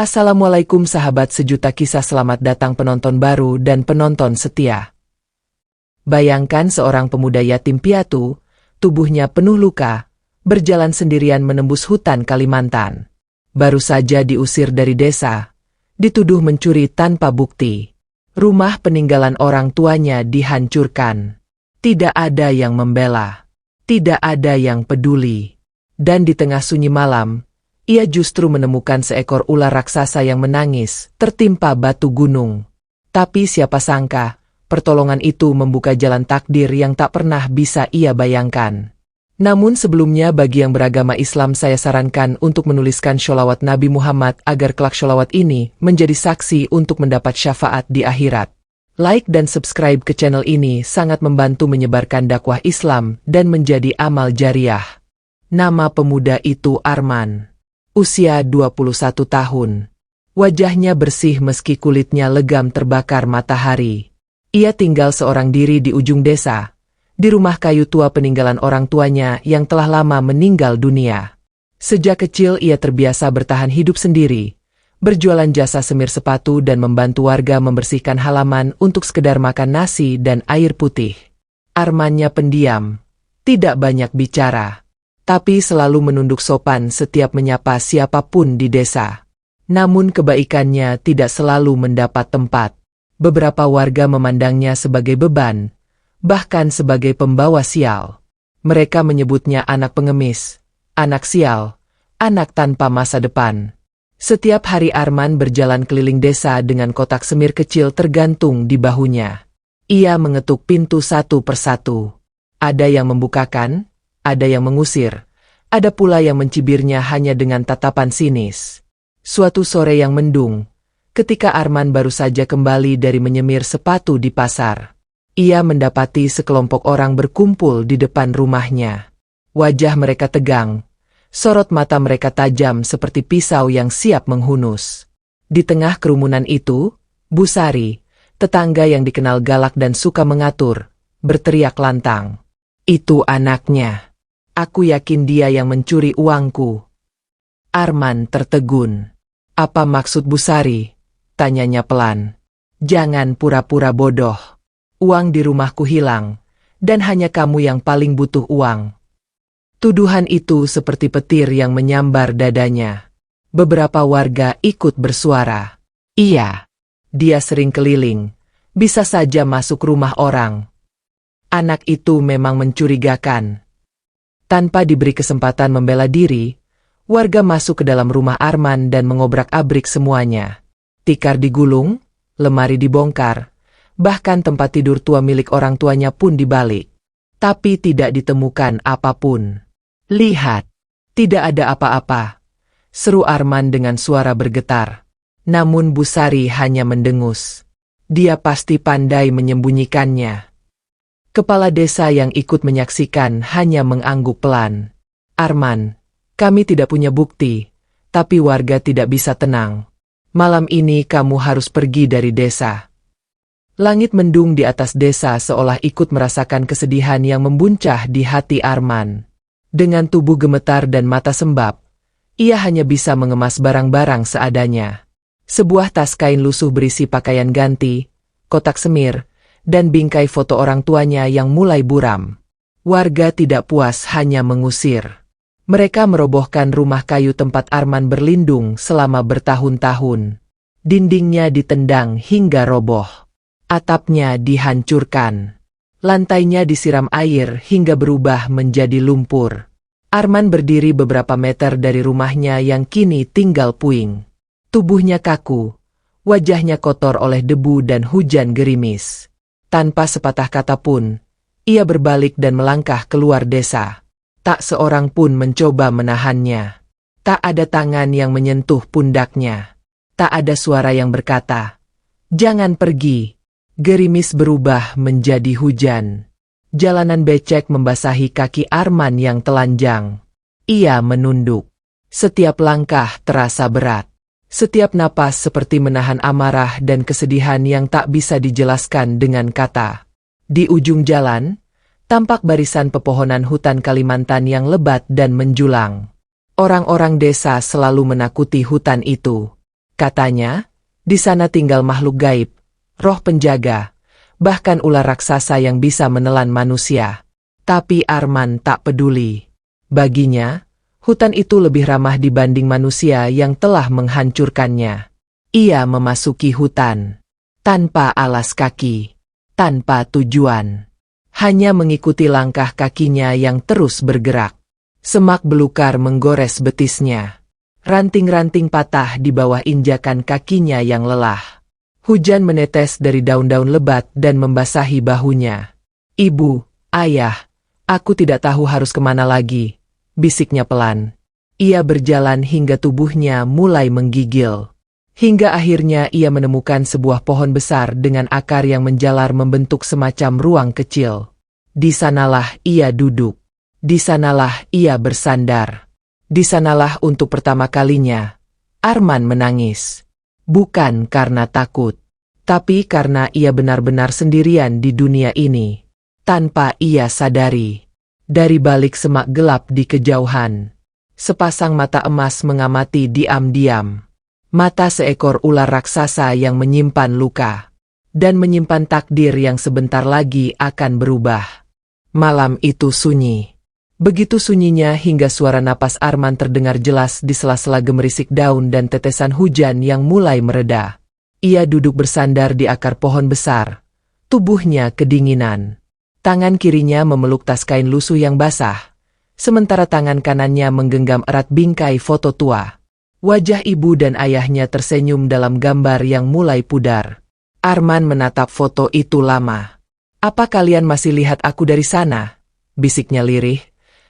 Assalamualaikum sahabat sejuta kisah, selamat datang penonton baru dan penonton setia. Bayangkan seorang pemuda yatim piatu, tubuhnya penuh luka, berjalan sendirian menembus hutan Kalimantan. Baru saja diusir dari desa, dituduh mencuri tanpa bukti. Rumah peninggalan orang tuanya dihancurkan. Tidak ada yang membela, tidak ada yang peduli. Dan di tengah sunyi malam, ia justru menemukan seekor ular raksasa yang menangis, tertimpa batu gunung. Tapi siapa sangka, pertolongan itu membuka jalan takdir yang tak pernah bisa ia bayangkan. Namun sebelumnya bagi yang beragama Islam saya sarankan untuk menuliskan sholawat Nabi Muhammad agar kelak sholawat ini menjadi saksi untuk mendapat syafaat di akhirat. Like dan subscribe ke channel ini sangat membantu menyebarkan dakwah Islam dan menjadi amal jariah. Nama pemuda itu Arman. Usia 21 tahun. Wajahnya bersih meski kulitnya legam terbakar matahari. Ia tinggal seorang diri di ujung desa, di rumah kayu tua peninggalan orang tuanya yang telah lama meninggal dunia. Sejak kecil ia terbiasa bertahan hidup sendiri, berjualan jasa semir sepatu dan membantu warga membersihkan halaman untuk sekedar makan nasi dan air putih. Armannya pendiam, tidak banyak bicara, tapi selalu menunduk sopan setiap menyapa siapapun di desa. Namun kebaikannya tidak selalu mendapat tempat. Beberapa warga memandangnya sebagai beban, bahkan sebagai pembawa sial. Mereka menyebutnya anak pengemis, anak sial, anak tanpa masa depan. Setiap hari Arman berjalan keliling desa dengan kotak semir kecil tergantung di bahunya. Ia mengetuk pintu satu persatu. Ada yang membukakan, ada yang mengusir, ada pula yang mencibirnya hanya dengan tatapan sinis. Suatu sore yang mendung, ketika Arman baru saja kembali dari menyemir sepatu di pasar, ia mendapati sekelompok orang berkumpul di depan rumahnya. Wajah mereka tegang, sorot mata mereka tajam seperti pisau yang siap menghunus. Di tengah kerumunan itu, Bu Sari, tetangga yang dikenal galak dan suka mengatur, berteriak lantang. "Itu anaknya. Aku yakin dia yang mencuri uangku." Arman tertegun. "Apa maksud Bu Sari?" tanyanya pelan. "Jangan pura-pura bodoh. Uang di rumahku hilang, dan hanya kamu yang paling butuh uang." Tuduhan itu seperti petir yang menyambar dadanya. Beberapa warga ikut bersuara. "Iya, dia sering keliling, bisa saja masuk rumah orang. Anak itu memang mencurigakan." Tanpa diberi kesempatan membela diri, warga masuk ke dalam rumah Arman dan mengobrak-abrik semuanya. Tikar digulung, lemari dibongkar, bahkan tempat tidur tua milik orang tuanya pun dibalik. Tapi tidak ditemukan apapun. "Lihat, tidak ada apa-apa," seru Arman dengan suara bergetar. Namun Bu Sari hanya mendengus. Dia pasti pandai menyembunyikannya. Kepala desa yang ikut menyaksikan hanya mengangguk pelan. "Arman, kami tidak punya bukti, tapi warga tidak bisa tenang. Malam ini kamu harus pergi dari desa." Langit mendung di atas desa seolah ikut merasakan kesedihan yang membuncah di hati Arman. Dengan tubuh gemetar dan mata sembab, ia hanya bisa mengemas barang-barang seadanya. Sebuah tas kain lusuh berisi pakaian ganti, kotak semir, dan bingkai foto orang tuanya yang mulai buram. Warga tidak puas hanya mengusir. Mereka merobohkan rumah kayu tempat Arman berlindung selama bertahun-tahun. Dindingnya ditendang hingga roboh. Atapnya dihancurkan. Lantainya disiram air hingga berubah menjadi lumpur. Arman berdiri beberapa meter dari rumahnya yang kini tinggal puing. Tubuhnya kaku, wajahnya kotor oleh debu dan hujan gerimis. Tanpa sepatah kata pun, ia berbalik dan melangkah keluar desa. Tak seorang pun mencoba menahannya. Tak ada tangan yang menyentuh pundaknya. Tak ada suara yang berkata, "Jangan pergi." Gerimis berubah menjadi hujan. Jalanan becek membasahi kaki Arman yang telanjang. Ia menunduk. Setiap langkah terasa berat. Setiap napas seperti menahan amarah dan kesedihan yang tak bisa dijelaskan dengan kata. Di ujung jalan, tampak barisan pepohonan hutan Kalimantan yang lebat dan menjulang. Orang-orang desa selalu menakuti hutan itu. Katanya, di sana tinggal makhluk gaib, roh penjaga, bahkan ular raksasa yang bisa menelan manusia. Tapi Arman tak peduli. Baginya, hutan itu lebih ramah dibanding manusia yang telah menghancurkannya. Ia memasuki hutan tanpa alas kaki, tanpa tujuan. Hanya mengikuti langkah kakinya yang terus bergerak. Semak belukar menggores betisnya. Ranting-ranting patah di bawah injakan kakinya yang lelah. Hujan menetes dari daun-daun lebat dan membasahi bahunya. "Ibu, ayah, aku tidak tahu harus kemana lagi," bisiknya pelan. Ia berjalan hingga tubuhnya mulai menggigil. Hingga akhirnya ia menemukan sebuah pohon besar dengan akar yang menjalar membentuk semacam ruang kecil. Di sanalah ia duduk. Di sanalah ia bersandar. Di sanalah untuk pertama kalinya Arman menangis. Bukan karena takut, tapi karena ia benar-benar sendirian di dunia ini. Tanpa ia sadari, dari balik semak gelap di kejauhan, sepasang mata emas mengamati diam-diam. Mata seekor ular raksasa yang menyimpan luka, dan menyimpan takdir yang sebentar lagi akan berubah. Malam itu sunyi. Begitu sunyinya hingga suara napas Arman terdengar jelas di sela-sela gemerisik daun dan tetesan hujan yang mulai mereda. Ia duduk bersandar di akar pohon besar. Tubuhnya kedinginan. Tangan kirinya memeluk tas kain lusuh yang basah, sementara tangan kanannya menggenggam erat bingkai foto tua. Wajah ibu dan ayahnya tersenyum dalam gambar yang mulai pudar. Arman menatap foto itu lama. "Apa kalian masih lihat aku dari sana?" bisiknya lirih.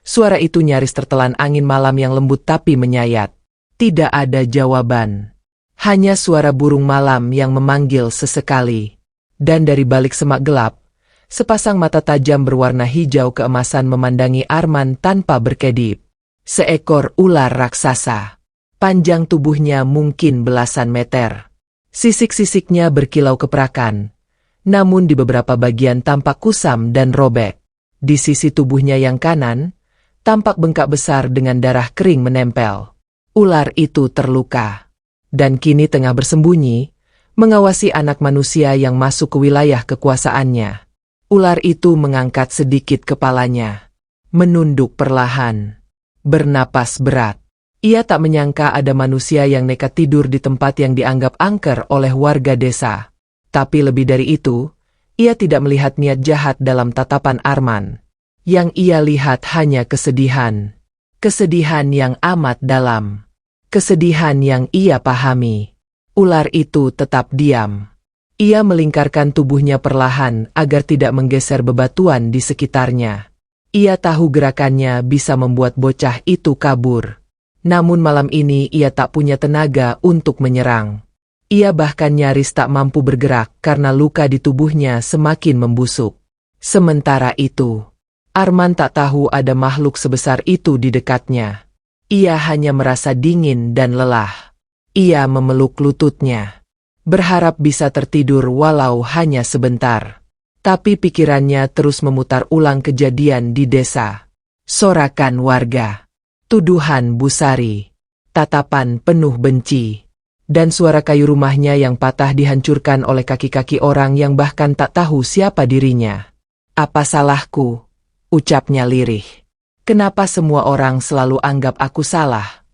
Suara itu nyaris tertelan angin malam yang lembut tapi menyayat. Tidak ada jawaban. Hanya suara burung malam yang memanggil sesekali. Dan dari balik semak gelap, sepasang mata tajam berwarna hijau keemasan memandangi Arman tanpa berkedip. Seekor ular raksasa. Panjang tubuhnya mungkin belasan meter. Sisik-sisiknya berkilau keperakan. Namun di beberapa bagian tampak kusam dan robek. Di sisi tubuhnya yang kanan, tampak bengkak besar dengan darah kering menempel. Ular itu terluka. Dan kini tengah bersembunyi, mengawasi anak manusia yang masuk ke wilayah kekuasaannya. Ular itu mengangkat sedikit kepalanya. Menunduk perlahan. Bernapas berat. Ia tak menyangka ada manusia yang nekat tidur di tempat yang dianggap angker oleh warga desa. Tapi lebih dari itu, ia tidak melihat niat jahat dalam tatapan Arman. Yang ia lihat hanya kesedihan. Kesedihan yang amat dalam. Kesedihan yang ia pahami. Ular itu tetap diam. Ia melingkarkan tubuhnya perlahan agar tidak menggeser bebatuan di sekitarnya. Ia tahu gerakannya bisa membuat bocah itu kabur. Namun malam ini ia tak punya tenaga untuk menyerang. Ia bahkan nyaris tak mampu bergerak karena luka di tubuhnya semakin membusuk. Sementara itu, Arman tak tahu ada makhluk sebesar itu di dekatnya. Ia hanya merasa dingin dan lelah. Ia memeluk lututnya, berharap bisa tertidur walau hanya sebentar. Tapi pikirannya terus memutar ulang kejadian di desa. Sorakan warga. Tuduhan Busari, tatapan penuh benci, dan suara kayu rumahnya yang patah dihancurkan oleh kaki-kaki orang yang bahkan tak tahu siapa dirinya. "Apa salahku?" ucapnya lirih. "Kenapa semua orang selalu anggap aku salah?"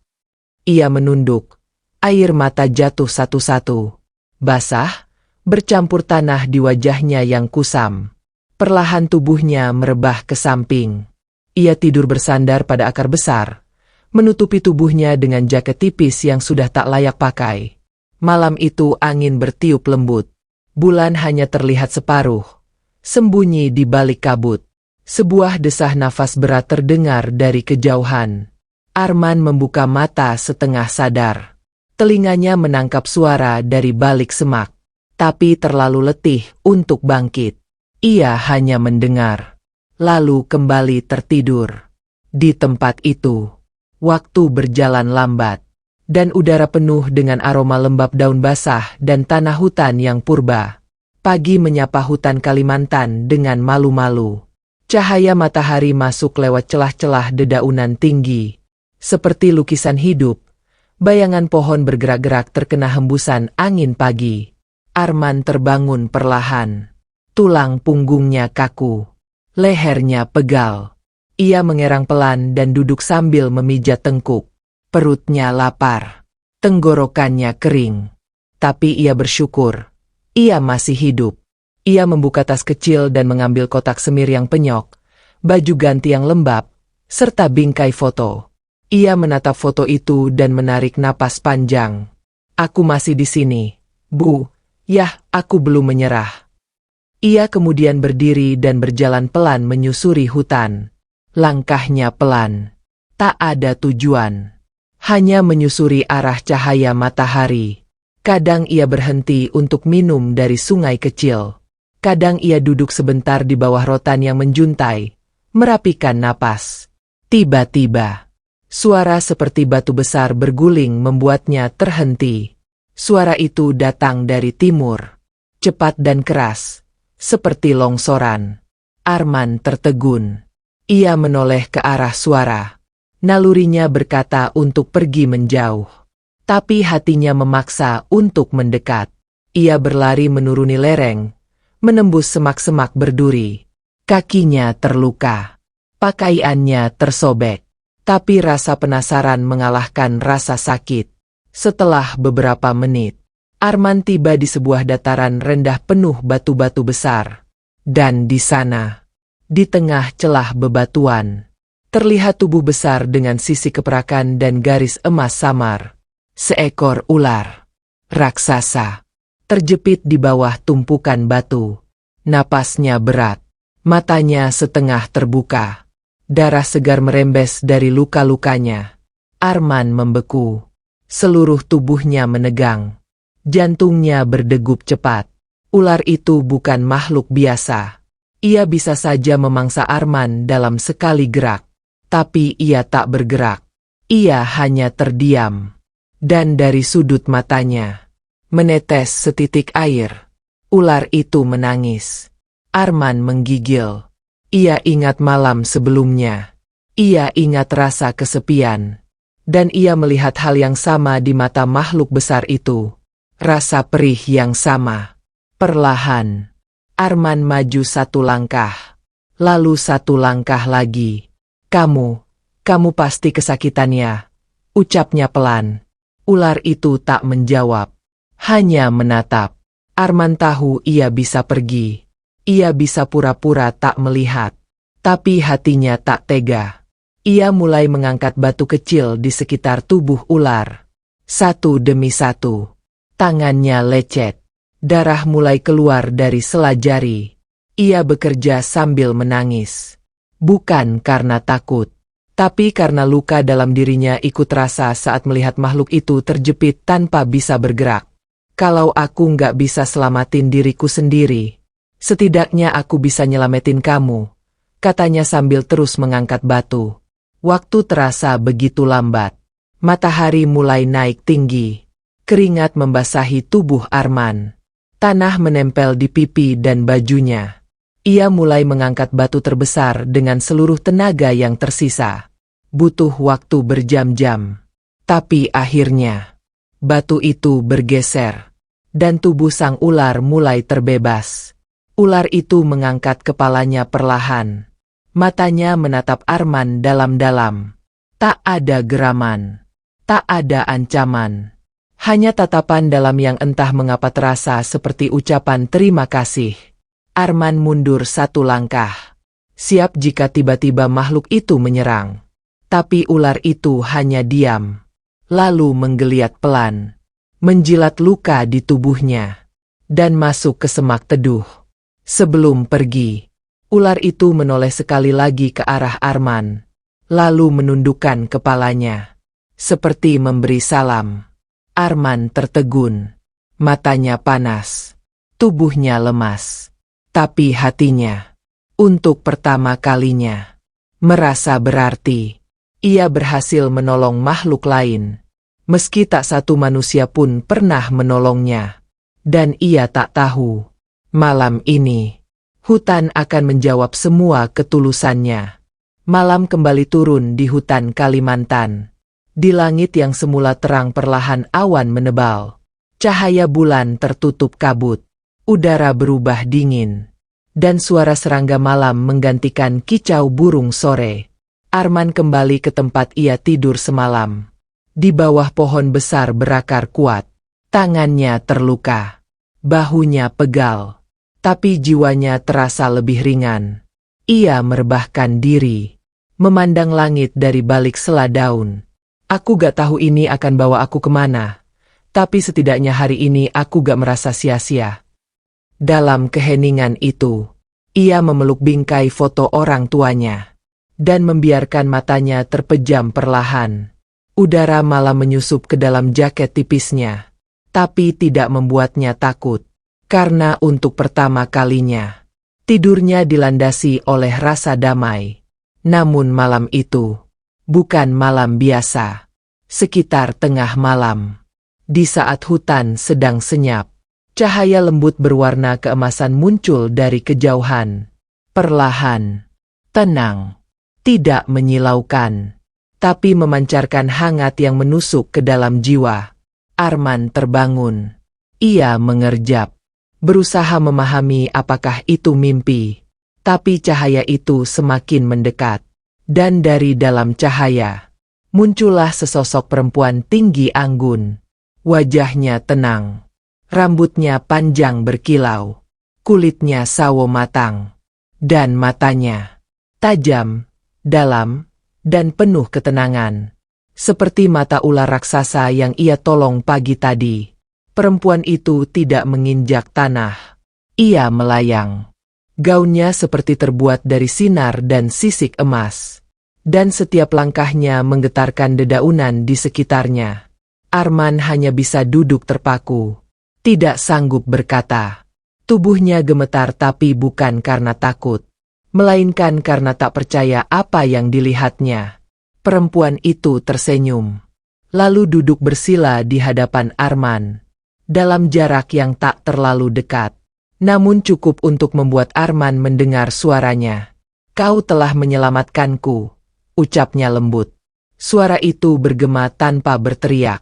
Ia menunduk, air mata jatuh satu-satu. Basah, bercampur tanah di wajahnya yang kusam. Perlahan tubuhnya merebah ke samping. Ia tidur bersandar pada akar besar, menutupi tubuhnya dengan jaket tipis yang sudah tak layak pakai. Malam itu angin bertiup lembut. Bulan hanya terlihat separuh, sembunyi di balik kabut. Sebuah desah nafas berat terdengar dari kejauhan. Arman membuka mata setengah sadar. Telinganya menangkap suara dari balik semak, tapi terlalu letih untuk bangkit. Ia hanya mendengar, lalu kembali tertidur. Di tempat itu, waktu berjalan lambat, dan udara penuh dengan aroma lembab daun basah dan tanah hutan yang purba. Pagi menyapa hutan Kalimantan dengan malu-malu. Cahaya matahari masuk lewat celah-celah dedaunan tinggi. Seperti lukisan hidup, Bayangan pohon bergerak-gerak terkena hembusan angin pagi. Arman terbangun perlahan. Tulang punggungnya kaku. Lehernya pegal. Ia mengerang pelan dan duduk sambil memijat tengkuk. Perutnya lapar. Tenggorokannya kering. Tapi ia bersyukur. Ia masih hidup. Ia membuka tas kecil dan mengambil kotak semir yang penyok, baju ganti yang lembab, serta bingkai foto. Ia menatap foto itu dan menarik napas panjang. Aku masih di sini, Bu. Yah, aku belum menyerah. Ia kemudian berdiri dan berjalan pelan menyusuri hutan. Langkahnya pelan. Tak ada tujuan. Hanya menyusuri arah cahaya matahari. Kadang ia berhenti untuk minum dari sungai kecil. Kadang ia duduk sebentar di bawah rotan yang menjuntai, merapikan napas. Tiba-tiba, suara seperti batu besar berguling membuatnya terhenti. Suara itu datang dari timur, cepat dan keras, seperti longsoran. Arman tertegun. Ia menoleh ke arah suara. Nalurinya berkata untuk pergi menjauh. Tapi hatinya memaksa untuk mendekat. Ia berlari menuruni lereng, menembus semak-semak berduri. Kakinya terluka. Pakaiannya tersobek. Tapi rasa penasaran mengalahkan rasa sakit. Setelah beberapa menit, Arman tiba di sebuah dataran rendah penuh batu-batu besar. Dan di sana, di tengah celah bebatuan, terlihat tubuh besar dengan sisi keperakan dan garis emas samar. Seekor ular raksasa terjepit di bawah tumpukan batu. Napasnya berat, matanya setengah terbuka. Darah segar merembes dari luka-lukanya. Arman membeku. Seluruh tubuhnya menegang. Jantungnya berdegup cepat. Ular itu bukan makhluk biasa. Ia bisa saja memangsa Arman dalam sekali gerak. Tapi ia tak bergerak. Ia hanya terdiam. Dan dari sudut matanya menetes setitik air. Ular itu menangis. Arman menggigil. Ia ingat malam sebelumnya. Ia ingat rasa kesepian. Dan ia melihat hal yang sama di mata makhluk besar itu. Rasa perih yang sama. Perlahan, Arman maju satu langkah. Lalu satu langkah lagi. Kamu pasti kesakitannya. Ucapnya pelan. Ular itu tak menjawab. Hanya menatap. Arman tahu ia bisa pergi. Ia bisa pura-pura tak melihat. Tapi hatinya tak tega. Ia mulai mengangkat batu kecil di sekitar tubuh ular. Satu demi satu. Tangannya lecet. Darah mulai keluar dari sela jari. Ia bekerja sambil menangis. Bukan karena takut. Tapi karena luka dalam dirinya ikut rasa saat melihat makhluk itu terjepit tanpa bisa bergerak. Kalau aku nggak bisa selamatin diriku sendiri, setidaknya aku bisa nyelamatin kamu, katanya sambil terus mengangkat batu. Waktu terasa begitu lambat. Matahari mulai naik tinggi. Keringat membasahi tubuh Arman. Tanah menempel di pipi dan bajunya. Ia mulai mengangkat batu terbesar dengan seluruh tenaga yang tersisa. Butuh waktu berjam-jam. Tapi akhirnya, batu itu bergeser. Dan tubuh sang ular mulai terbebas. Ular itu mengangkat kepalanya perlahan. Matanya menatap Arman dalam-dalam. Tak ada geraman. Tak ada ancaman. Hanya tatapan dalam yang entah mengapa terasa seperti ucapan terima kasih. Arman mundur satu langkah. Siap jika tiba-tiba makhluk itu menyerang. Tapi ular itu hanya diam. Lalu menggeliat pelan. Menjilat luka di tubuhnya. Dan masuk ke semak teduh. Sebelum pergi, ular itu menoleh sekali lagi ke arah Arman. Lalu menundukkan kepalanya. Seperti memberi salam. Arman tertegun. Matanya panas. Tubuhnya lemas. Tapi hatinya, untuk pertama kalinya, merasa berarti. Ia berhasil menolong makhluk lain. Meski tak satu manusia pun pernah menolongnya. Dan ia tak tahu. Malam ini, hutan akan menjawab semua ketulusannya. Malam kembali turun di hutan Kalimantan. Di langit yang semula terang perlahan awan menebal. Cahaya bulan tertutup kabut. Udara berubah dingin. Dan suara serangga malam menggantikan kicau burung sore. Arman kembali ke tempat ia tidur semalam. Di bawah pohon besar berakar kuat. Tangannya terluka. Bahunya pegal. Tapi jiwanya terasa lebih ringan. Ia merebahkan diri. Memandang langit dari balik sela daun. Aku gak tahu ini akan bawa aku kemana. Tapi setidaknya hari ini aku gak merasa sia-sia. Dalam keheningan itu, ia memeluk bingkai foto orang tuanya. Dan membiarkan matanya terpejam perlahan. Udara malam menyusup ke dalam jaket tipisnya. Tapi tidak membuatnya takut. Karena untuk pertama kalinya, tidurnya dilandasi oleh rasa damai. Namun malam itu, bukan malam biasa. Sekitar tengah malam. Di saat hutan sedang senyap, cahaya lembut berwarna keemasan muncul dari kejauhan. Perlahan, tenang, tidak menyilaukan, tapi memancarkan hangat yang menusuk ke dalam jiwa. Arman terbangun. Ia mengerjap, berusaha memahami apakah itu mimpi. Tapi cahaya itu semakin mendekat. Dan dari dalam cahaya, muncullah sesosok perempuan tinggi anggun. Wajahnya tenang. Rambutnya panjang berkilau. Kulitnya sawo matang. Dan matanya tajam, dalam, dan penuh ketenangan. Seperti mata ular raksasa yang ia tolong pagi tadi. Perempuan itu tidak menginjak tanah. Ia melayang. Gaunnya seperti terbuat dari sinar dan sisik emas. Dan setiap langkahnya menggetarkan dedaunan di sekitarnya. Arman hanya bisa duduk terpaku. Tidak sanggup berkata. Tubuhnya gemetar tapi bukan karena takut. Melainkan karena tak percaya apa yang dilihatnya. Perempuan itu tersenyum. Lalu duduk bersila di hadapan Arman. Dalam jarak yang tak terlalu dekat. Namun cukup untuk membuat Arman mendengar suaranya. Kau telah menyelamatkanku, ucapnya lembut. Suara itu bergema tanpa berteriak.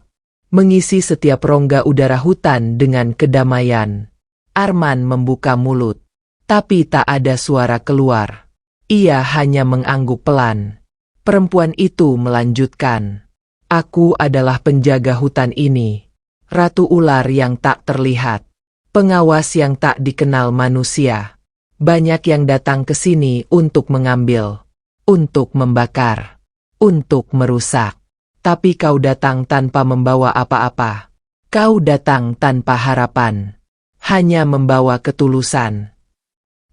Mengisi setiap rongga udara hutan dengan kedamaian. Arman membuka mulut. Tapi tak ada suara keluar. Ia hanya mengangguk pelan. Perempuan itu melanjutkan. Aku adalah penjaga hutan ini. Ratu ular yang tak terlihat. Pengawas yang tak dikenal manusia. Banyak yang datang ke sini untuk mengambil, untuk membakar, untuk merusak. Tapi kau datang tanpa membawa apa-apa. Kau datang tanpa harapan. Hanya membawa ketulusan.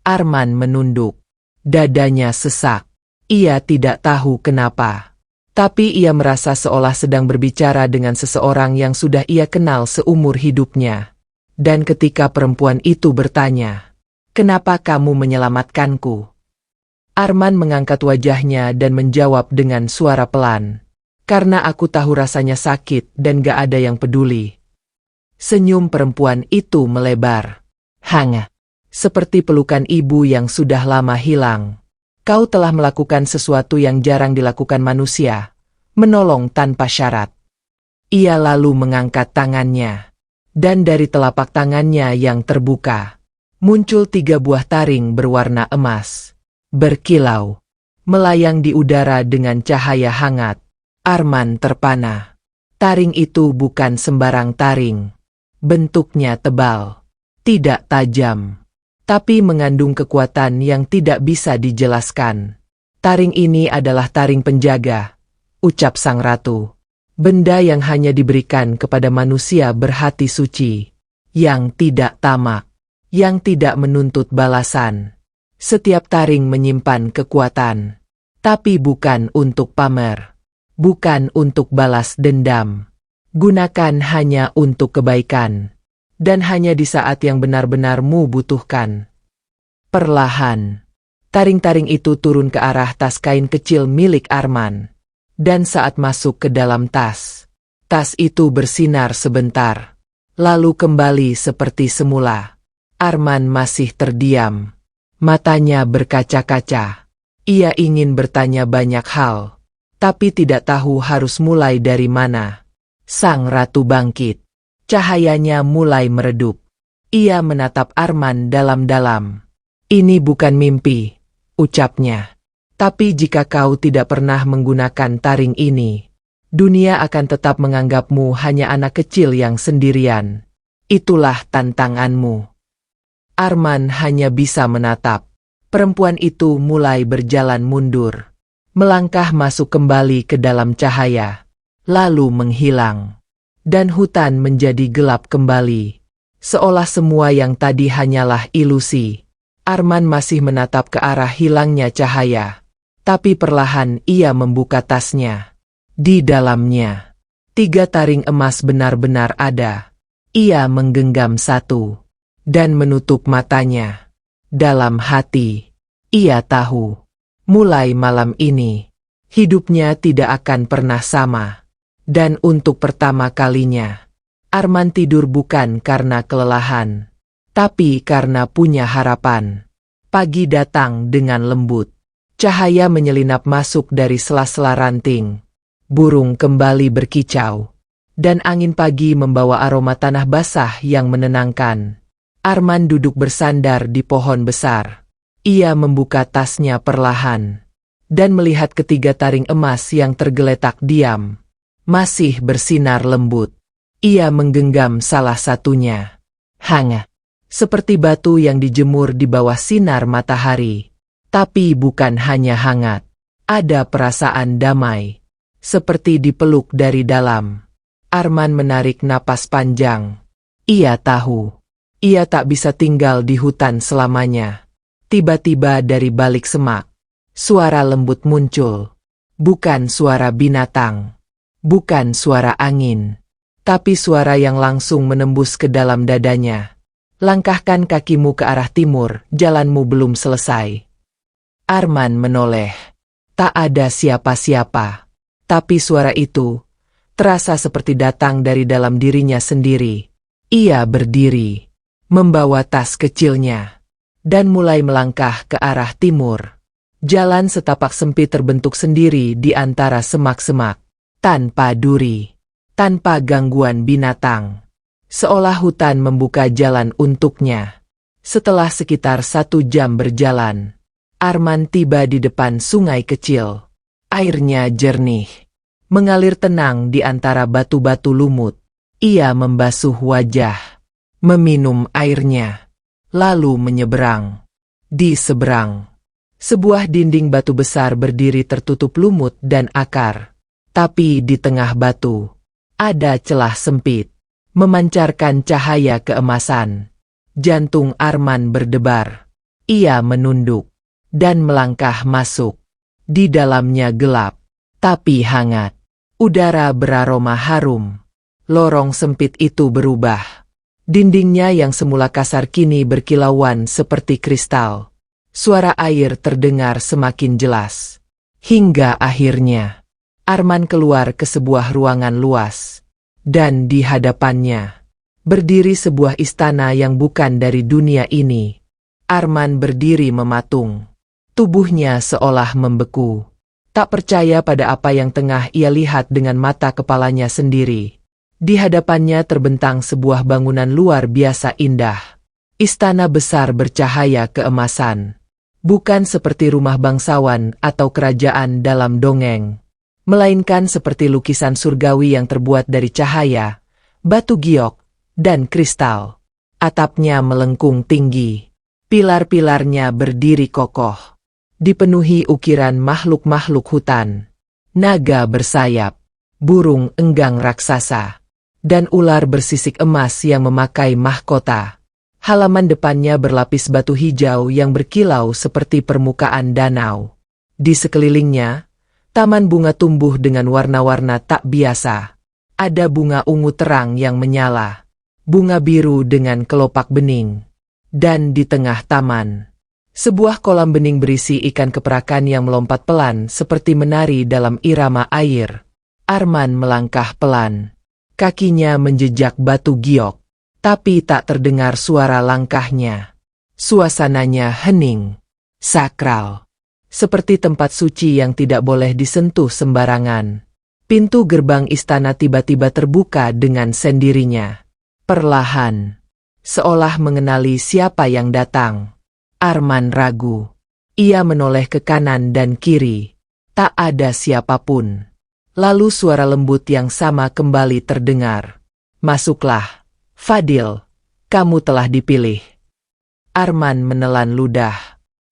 Arman menunduk. Dadanya sesak. Ia tidak tahu kenapa. Tapi ia merasa seolah sedang berbicara dengan seseorang yang sudah ia kenal seumur hidupnya. Dan ketika perempuan itu bertanya, "Kenapa kamu menyelamatkanku?" Arman mengangkat wajahnya dan menjawab dengan suara pelan, "Karena aku tahu rasanya sakit dan gak ada yang peduli." Senyum perempuan itu melebar, hangat, seperti pelukan ibu yang sudah lama hilang. Kau telah melakukan sesuatu yang jarang dilakukan manusia, menolong tanpa syarat. Ia lalu mengangkat tangannya. Dan dari telapak tangannya yang terbuka, muncul 3 buah taring berwarna emas. Berkilau. Melayang di udara dengan cahaya hangat. Arman terpana. Taring itu bukan sembarang taring. Bentuknya tebal. Tidak tajam. Tapi mengandung kekuatan yang tidak bisa dijelaskan. Taring ini adalah taring penjaga, ucap sang ratu. Benda yang hanya diberikan kepada manusia berhati suci, yang tidak tamak, yang tidak menuntut balasan. Setiap taring menyimpan kekuatan, tapi bukan untuk pamer, bukan untuk balas dendam. Gunakan hanya untuk kebaikan, dan hanya di saat yang benar-benarmu butuhkan. Perlahan, taring-taring itu turun ke arah tas kain kecil milik Arman. Dan saat masuk ke dalam tas itu bersinar sebentar, lalu kembali seperti semula. Arman masih terdiam. Matanya berkaca-kaca. Ia ingin bertanya banyak hal, tapi tidak tahu harus mulai dari mana. Sang ratu bangkit. Cahayanya mulai meredup. Ia menatap Arman dalam-dalam. "Ini bukan mimpi," ucapnya. "Tapi jika kau tidak pernah menggunakan taring ini, dunia akan tetap menganggapmu hanya anak kecil yang sendirian. Itulah tantanganmu." Arman hanya bisa menatap. Perempuan itu mulai berjalan mundur. Melangkah masuk kembali ke dalam cahaya. Lalu menghilang. Dan hutan menjadi gelap kembali. Seolah semua yang tadi hanyalah ilusi. Arman masih menatap ke arah hilangnya cahaya. Tapi perlahan ia membuka tasnya. Di dalamnya, 3 taring emas benar-benar ada. Ia menggenggam satu. Dan menutup matanya. Dalam hati, ia tahu. Mulai malam ini, hidupnya tidak akan pernah sama. Dan untuk pertama kalinya, Arman tidur bukan karena kelelahan, tapi karena punya harapan. Pagi datang dengan lembut. Cahaya menyelinap masuk dari sela-sela ranting. Burung kembali berkicau. Dan angin pagi membawa aroma tanah basah yang menenangkan. Arman duduk bersandar di pohon besar. Ia membuka tasnya perlahan. Dan melihat ketiga taring emas yang tergeletak diam. Masih bersinar lembut. Ia menggenggam salah satunya. Hangat. Seperti batu yang dijemur di bawah sinar matahari. Tapi bukan hanya hangat. Ada perasaan damai. Seperti dipeluk dari dalam. Arman menarik napas panjang. Ia tahu. Ia tak bisa tinggal di hutan selamanya. Tiba-tiba dari balik semak, suara lembut muncul. Bukan suara binatang. Bukan suara angin. Tapi suara yang langsung menembus ke dalam dadanya. Langkahkan kakimu ke arah timur, jalanmu belum selesai. Arman menoleh. Tak ada siapa-siapa. Tapi suara itu terasa seperti datang dari dalam dirinya sendiri. Ia berdiri, membawa tas kecilnya. Dan mulai melangkah ke arah timur. Jalan setapak sempit terbentuk sendiri di antara semak-semak. Tanpa duri. Tanpa gangguan binatang. Seolah hutan membuka jalan untuknya. Setelah sekitar 1 jam berjalan, Arman tiba di depan sungai kecil. Airnya jernih. Mengalir tenang di antara batu-batu lumut. Ia membasuh wajah. Meminum airnya. Lalu menyeberang. Di seberang, sebuah dinding batu besar berdiri tertutup lumut dan akar. Tapi di tengah batu, ada celah sempit, memancarkan cahaya keemasan. Jantung Arman berdebar. Ia menunduk, dan melangkah masuk. Di dalamnya gelap, tapi hangat. Udara beraroma harum. Lorong sempit itu berubah. Dindingnya yang semula kasar kini berkilauan seperti kristal. Suara air terdengar semakin jelas. Hingga akhirnya, Arman keluar ke sebuah ruangan luas. Dan di hadapannya, berdiri sebuah istana yang bukan dari dunia ini. Arman berdiri mematung. Tubuhnya seolah membeku. Tak percaya pada apa yang tengah ia lihat dengan mata kepalanya sendiri. Di hadapannya terbentang sebuah bangunan luar biasa indah. Istana besar bercahaya keemasan. Bukan seperti rumah bangsawan atau kerajaan dalam dongeng. Melainkan seperti lukisan surgawi yang terbuat dari cahaya, batu giok, dan kristal. Atapnya melengkung tinggi. Pilar-pilarnya berdiri kokoh. Dipenuhi ukiran makhluk-makhluk hutan. Naga bersayap. Burung enggang raksasa. Dan ular bersisik emas yang memakai mahkota. Halaman depannya berlapis batu hijau yang berkilau seperti permukaan danau. Di sekelilingnya, taman bunga tumbuh dengan warna-warna tak biasa. Ada bunga ungu terang yang menyala. Bunga biru dengan kelopak bening. Dan di tengah taman, sebuah kolam bening berisi ikan keperakan yang melompat pelan seperti menari dalam irama air. Arman melangkah pelan. Kakinya menjejak batu giok, tapi tak terdengar suara langkahnya. Suasananya hening, sakral. seperti tempat suci yang tidak boleh disentuh sembarangan. Pintu gerbang istana tiba-tiba terbuka dengan sendirinya. Perlahan, seolah mengenali siapa yang datang. Arman ragu. Ia menoleh ke kanan dan kiri. Tak ada siapapun. Lalu suara lembut yang sama kembali terdengar. Masuklah, Fadil. Kamu telah dipilih. Arman menelan ludah.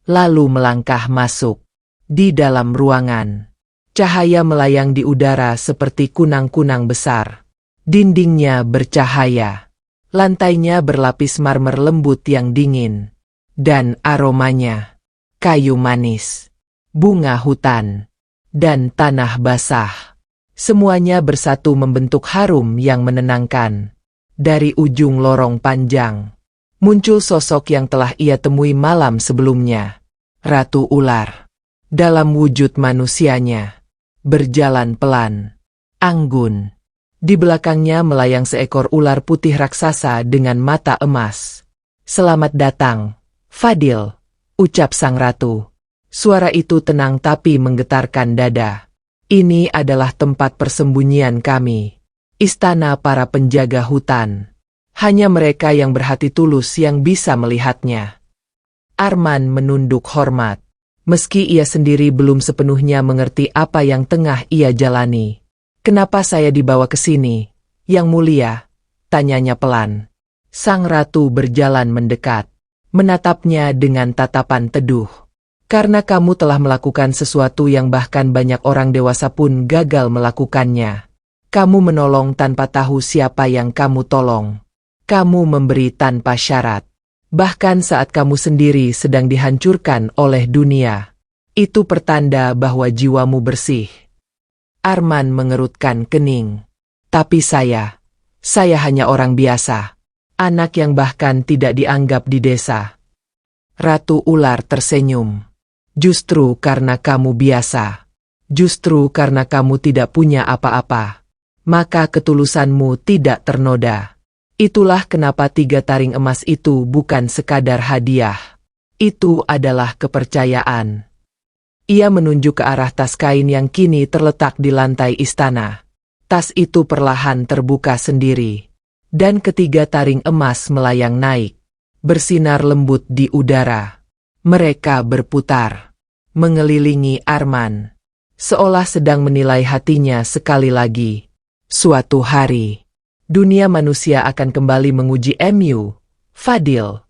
Lalu melangkah masuk. Di dalam ruangan, cahaya melayang di udara seperti kunang-kunang besar. Dindingnya bercahaya. Lantainya berlapis marmer lembut yang dingin. Dan aromanya, kayu manis, bunga hutan, dan tanah basah. Semuanya bersatu membentuk harum yang menenangkan. Dari ujung lorong panjang, muncul sosok yang telah ia temui malam sebelumnya. Ratu Ular. Dalam wujud manusianya. Berjalan pelan. Anggun. Di belakangnya melayang seekor ular putih raksasa dengan mata emas. Selamat datang, Fadil, ucap sang ratu. Suara itu tenang tapi menggetarkan dada. Ini adalah tempat persembunyian kami. Istana para penjaga hutan. Hanya mereka yang berhati tulus yang bisa melihatnya. Arman menunduk hormat. Meski ia sendiri belum sepenuhnya mengerti apa yang tengah ia jalani. Kenapa saya dibawa ke sini, Yang Mulia? Tanyanya pelan. Sang ratu berjalan mendekat. Menatapnya dengan tatapan teduh. Karena kamu telah melakukan sesuatu yang bahkan banyak orang dewasa pun gagal melakukannya. Kamu menolong tanpa tahu siapa yang kamu tolong. Kamu memberi tanpa syarat. Bahkan saat kamu sendiri sedang dihancurkan oleh dunia. Itu pertanda bahwa jiwamu bersih. Arman mengerutkan kening. Tapi saya hanya orang biasa. Anak yang bahkan tidak dianggap di desa. Ratu Ular tersenyum. Justru karena kamu biasa. Justru karena kamu tidak punya apa-apa. Maka ketulusanmu tidak ternoda. Itulah kenapa 3 taring emas itu bukan sekadar hadiah. Itu adalah kepercayaan. Ia menunjuk ke arah tas kain yang kini terletak di lantai istana. Tas itu perlahan terbuka sendiri. Dan ketiga taring emas melayang naik. Bersinar lembut di udara. Mereka berputar. Mengelilingi Arman. Seolah sedang menilai hatinya sekali lagi. Suatu hari, dunia manusia akan kembali menguji Mu, Fadil.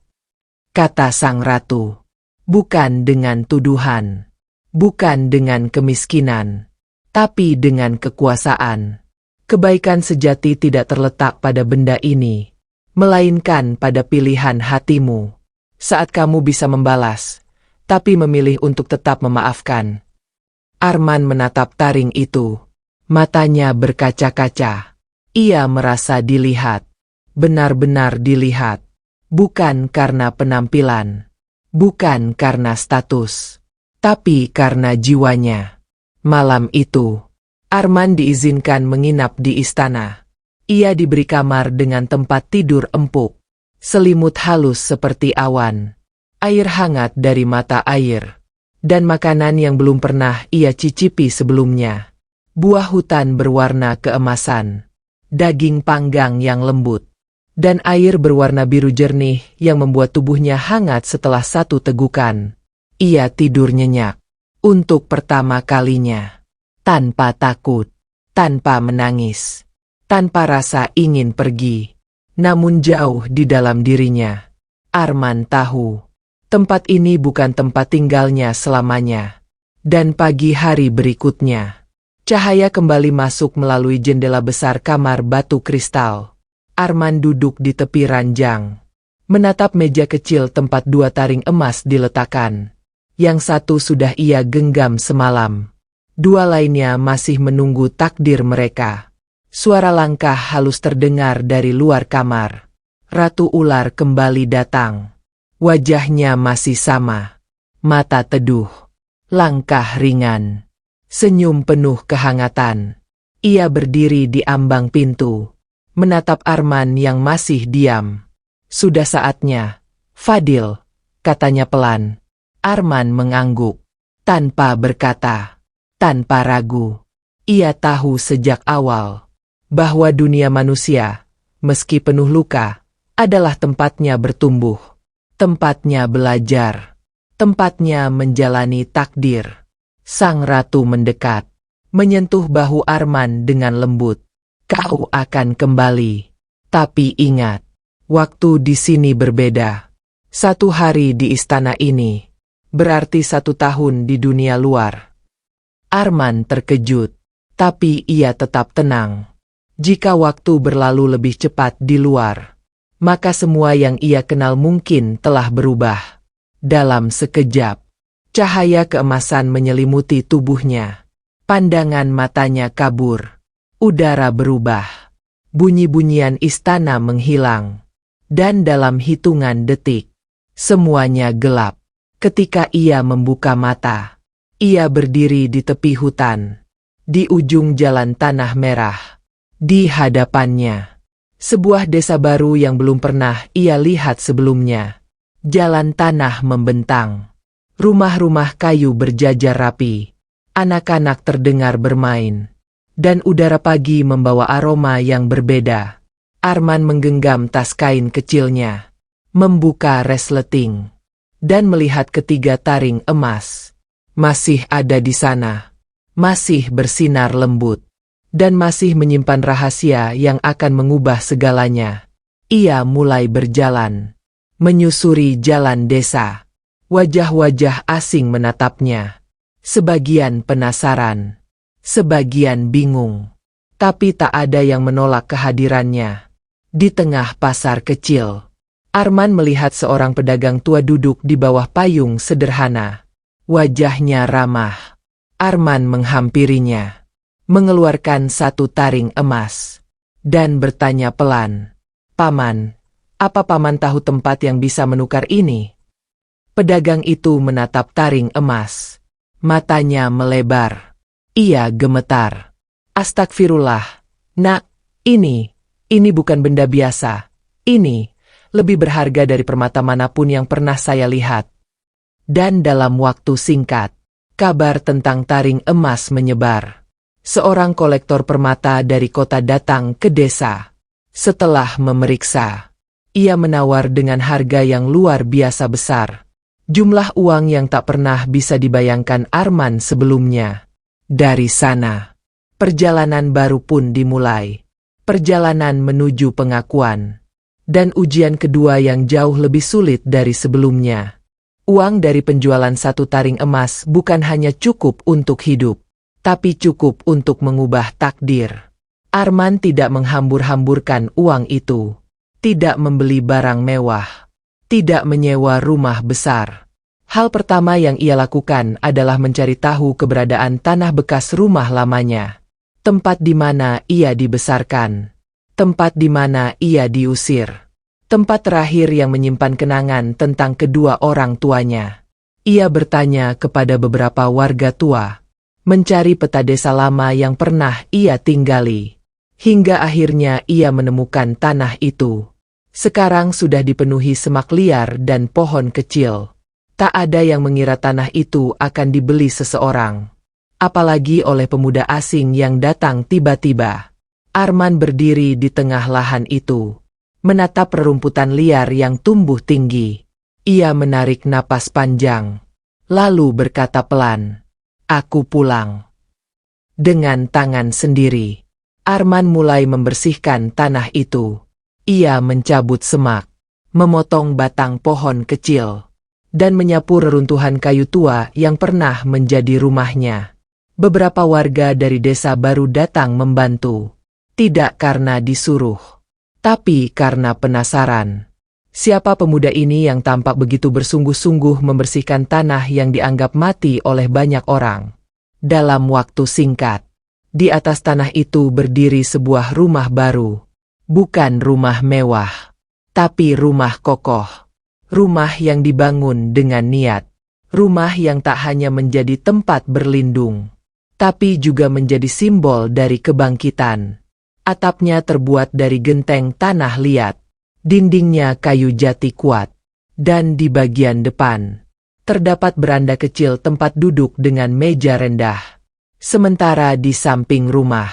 Kata sang ratu. Bukan dengan tuduhan. Bukan dengan kemiskinan. Tapi dengan kekuasaan. Kebaikan sejati tidak terletak pada benda ini. Melainkan pada pilihan hatimu. Saat kamu bisa membalas. Tapi memilih untuk tetap memaafkan. Arman menatap taring itu. Matanya berkaca-kaca. Ia merasa dilihat. Benar-benar dilihat. Bukan karena penampilan. Bukan karena status. Tapi karena jiwanya. Malam itu, Arman diizinkan menginap di istana. Ia diberi kamar dengan tempat tidur empuk. Selimut halus seperti awan. Air hangat dari mata air. Dan makanan yang belum pernah ia cicipi sebelumnya. Buah hutan berwarna keemasan, daging panggang yang lembut, dan air berwarna biru jernih yang membuat tubuhnya hangat setelah satu tegukan. Ia tidur nyenyak, untuk pertama kalinya, tanpa takut, tanpa menangis, tanpa rasa ingin pergi. Namun jauh di dalam dirinya, Arman tahu, tempat ini bukan tempat tinggalnya selamanya. Dan pagi hari berikutnya, cahaya kembali masuk melalui jendela besar kamar batu kristal. Arman duduk di tepi ranjang. Menatap meja kecil tempat 2 taring emas diletakkan. Yang satu sudah ia genggam semalam. 2 lainnya masih menunggu takdir mereka. Suara langkah halus terdengar dari luar kamar. Ratu Ular kembali datang. Wajahnya masih sama. Mata teduh. Langkah ringan. Senyum penuh kehangatan. Ia berdiri di ambang pintu. Menatap Arman yang masih diam. Sudah saatnya, Fadil, katanya pelan. Arman mengangguk. Tanpa berkata, tanpa ragu, ia tahu sejak awal bahwa dunia manusia, meski penuh luka, adalah tempatnya bertumbuh, tempatnya belajar, tempatnya menjalani takdir. Sang ratu mendekat, menyentuh bahu Arman dengan lembut. Kau akan kembali. Tapi ingat, waktu di sini berbeda. 1 hari di istana ini berarti 1 tahun di dunia luar. Arman terkejut, tapi ia tetap tenang. Jika waktu berlalu lebih cepat di luar, maka semua yang ia kenal mungkin telah berubah. Dalam sekejap, cahaya keemasan menyelimuti tubuhnya. Pandangan matanya kabur. Udara berubah. Bunyi-bunyian istana menghilang. Dan dalam hitungan detik, semuanya gelap. Ketika ia membuka mata, ia berdiri di tepi hutan. Di ujung jalan tanah merah. Di hadapannya, sebuah desa baru yang belum pernah ia lihat sebelumnya. Jalan tanah membentang. Rumah-rumah kayu berjajar rapi. Anak-anak terdengar bermain. Dan udara pagi membawa aroma yang berbeda. Arman menggenggam tas kain kecilnya. Membuka resleting. Dan melihat ketiga taring emas. Masih ada di sana. Masih bersinar lembut. Dan masih menyimpan rahasia yang akan mengubah segalanya. Ia mulai berjalan. Menyusuri jalan desa. Wajah-wajah asing menatapnya. Sebagian penasaran. Sebagian bingung. Tapi tak ada yang menolak kehadirannya. Di tengah pasar kecil, Arman melihat seorang pedagang tua duduk di bawah payung sederhana. Wajahnya ramah. Arman menghampirinya, mengeluarkan 1 taring emas, dan bertanya pelan, "Paman, apa paman tahu tempat yang bisa menukar ini?" Pedagang itu menatap taring emas. Matanya melebar. Ia gemetar. "Astagfirullah, nak, ini bukan benda biasa. Ini lebih berharga dari permata manapun yang pernah saya lihat." Dan dalam waktu singkat, kabar tentang taring emas menyebar. Seorang kolektor permata dari kota datang ke desa. Setelah memeriksa, ia menawar dengan harga yang luar biasa besar. Jumlah uang yang tak pernah bisa dibayangkan Arman sebelumnya. Dari sana, perjalanan baru pun dimulai. Perjalanan menuju pengakuan. Dan ujian kedua yang jauh lebih sulit dari sebelumnya. Uang dari penjualan 1 taring emas bukan hanya cukup untuk hidup, tapi cukup untuk mengubah takdir. Arman tidak menghambur-hamburkan uang itu. Tidak membeli barang mewah. Tidak menyewa rumah besar. Hal pertama yang ia lakukan adalah mencari tahu keberadaan tanah bekas rumah lamanya. Tempat di mana ia dibesarkan. Tempat di mana ia diusir. Tempat terakhir yang menyimpan kenangan tentang kedua orang tuanya. Ia bertanya kepada beberapa warga tua. Mencari peta desa lama yang pernah ia tinggali. Hingga akhirnya ia menemukan tanah itu. Sekarang sudah dipenuhi semak liar dan pohon kecil. Tak ada yang mengira tanah itu akan dibeli seseorang. Apalagi oleh pemuda asing yang datang tiba-tiba. Arman berdiri di tengah lahan itu, menatap rerumputan liar yang tumbuh tinggi. Ia menarik napas panjang, lalu berkata pelan, "Aku pulang." Dengan tangan sendiri, Arman mulai membersihkan tanah itu. Ia mencabut semak, memotong batang pohon kecil, dan menyapu reruntuhan kayu tua yang pernah menjadi rumahnya. Beberapa warga dari desa baru datang membantu. Tidak karena disuruh, tapi karena penasaran. Siapa pemuda ini yang tampak begitu bersungguh-sungguh membersihkan tanah yang dianggap mati oleh banyak orang? Dalam waktu singkat, di atas tanah itu berdiri sebuah rumah baru. Bukan rumah mewah, tapi rumah kokoh. Rumah yang dibangun dengan niat. Rumah yang tak hanya menjadi tempat berlindung, tapi juga menjadi simbol dari kebangkitan. Atapnya terbuat dari genteng tanah liat. Dindingnya kayu jati kuat. Dan di bagian depan, Terdapat beranda kecil tempat duduk dengan meja rendah. Sementara di samping rumah,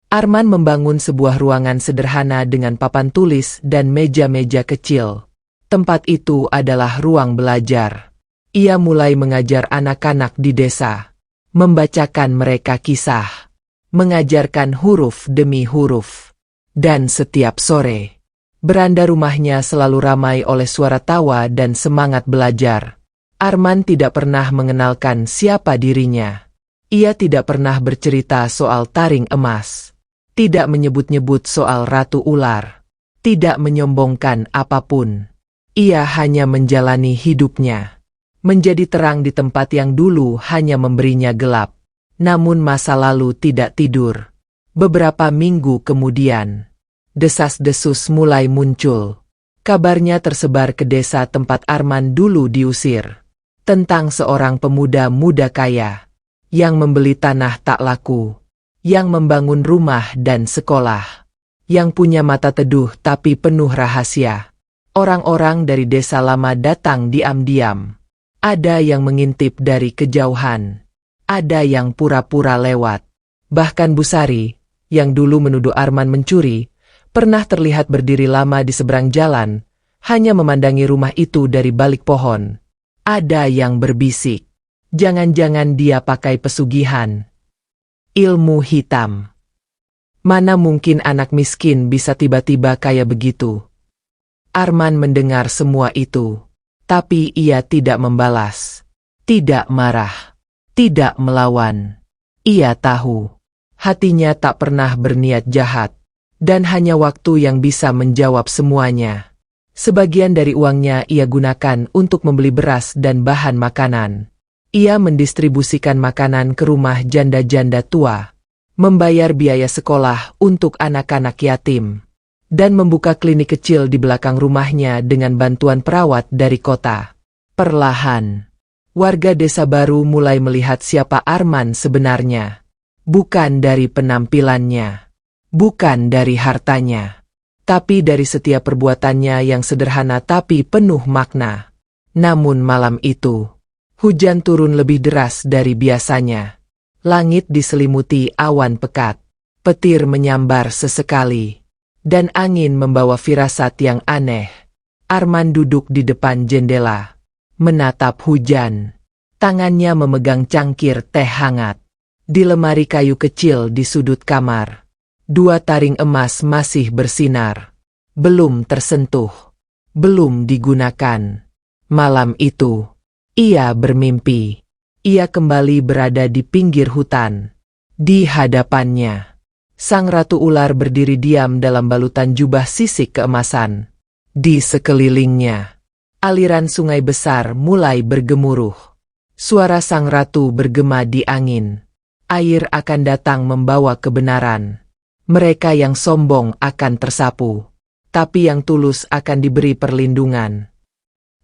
Arman membangun sebuah ruangan sederhana dengan papan tulis dan meja-meja kecil. Tempat itu adalah ruang belajar. Ia mulai mengajar anak-anak di desa, membacakan mereka kisah, mengajarkan huruf demi huruf. Dan setiap sore, beranda rumahnya selalu ramai oleh suara tawa dan semangat belajar. Arman tidak pernah mengenalkan siapa dirinya. Ia tidak pernah bercerita soal taring emas, tidak menyebut-nyebut soal ratu ular, tidak menyombongkan apapun. Ia hanya menjalani hidupnya, menjadi terang di tempat yang dulu hanya memberinya gelap. Namun masa lalu tidak tidur. Beberapa minggu kemudian, desas-desus mulai muncul. Kabarnya tersebar ke desa tempat Arman dulu diusir. Tentang seorang pemuda muda kaya, yang membeli tanah tak laku, yang membangun rumah dan sekolah, yang punya mata teduh tapi penuh rahasia. Orang-orang dari desa lama datang diam-diam. Ada yang mengintip dari kejauhan. Ada yang pura-pura lewat. Bahkan Busari, yang dulu menuduh Arman mencuri, pernah terlihat berdiri lama di seberang jalan, hanya memandangi rumah itu dari balik pohon. Ada yang berbisik, jangan-jangan dia pakai pesugihan. Ilmu hitam. Mana mungkin anak miskin bisa tiba-tiba kaya begitu? Arman mendengar semua itu, tapi ia tidak membalas, tidak marah, tidak melawan. Ia tahu, hatinya tak pernah berniat jahat, dan hanya waktu yang bisa menjawab semuanya. Sebagian dari uangnya ia gunakan untuk membeli beras dan bahan makanan. Ia mendistribusikan makanan ke rumah janda-janda tua, membayar biaya sekolah untuk anak-anak yatim, dan membuka klinik kecil di belakang rumahnya dengan bantuan perawat dari kota. Perlahan, warga desa baru mulai melihat siapa Arman sebenarnya. Bukan dari penampilannya, bukan dari hartanya, tapi dari setiap perbuatannya yang sederhana tapi penuh makna. Namun malam itu, hujan turun lebih deras dari biasanya. Langit diselimuti awan pekat, petir menyambar sesekali, dan angin membawa firasat yang aneh. Arman duduk di depan jendela, menatap hujan. Tangannya memegang cangkir teh hangat. Di lemari kayu kecil di sudut kamar, 2 taring emas masih bersinar. Belum tersentuh, belum digunakan. Malam itu, ia bermimpi. Ia kembali berada di pinggir hutan. Di hadapannya, sang ratu ular berdiri diam dalam balutan jubah sisik keemasan. Di sekelilingnya, aliran sungai besar mulai bergemuruh. Suara sang ratu bergema di angin. Air akan datang membawa kebenaran. Mereka yang sombong akan tersapu, tapi yang tulus akan diberi perlindungan.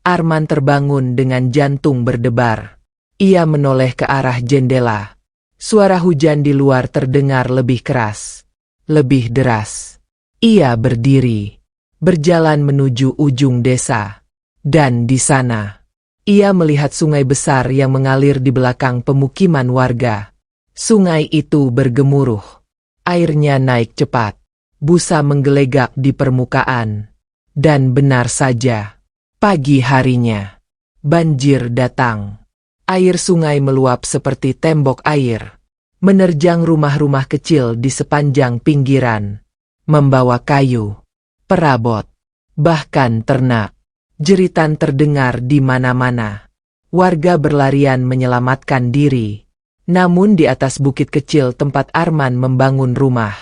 Arman terbangun dengan jantung berdebar. Ia menoleh ke arah jendela. Suara hujan di luar terdengar lebih keras, lebih deras. Ia berdiri, berjalan menuju ujung desa. Dan di sana, ia melihat sungai besar yang mengalir di belakang pemukiman warga. Sungai itu bergemuruh. Airnya naik cepat, busa menggelegak di permukaan. Dan benar saja, pagi harinya, banjir datang. Air sungai meluap seperti tembok air, menerjang rumah-rumah kecil di sepanjang pinggiran, membawa kayu, perabot, bahkan ternak. Jeritan terdengar di mana-mana. Warga berlarian menyelamatkan diri. Namun di atas bukit kecil tempat Arman membangun rumah,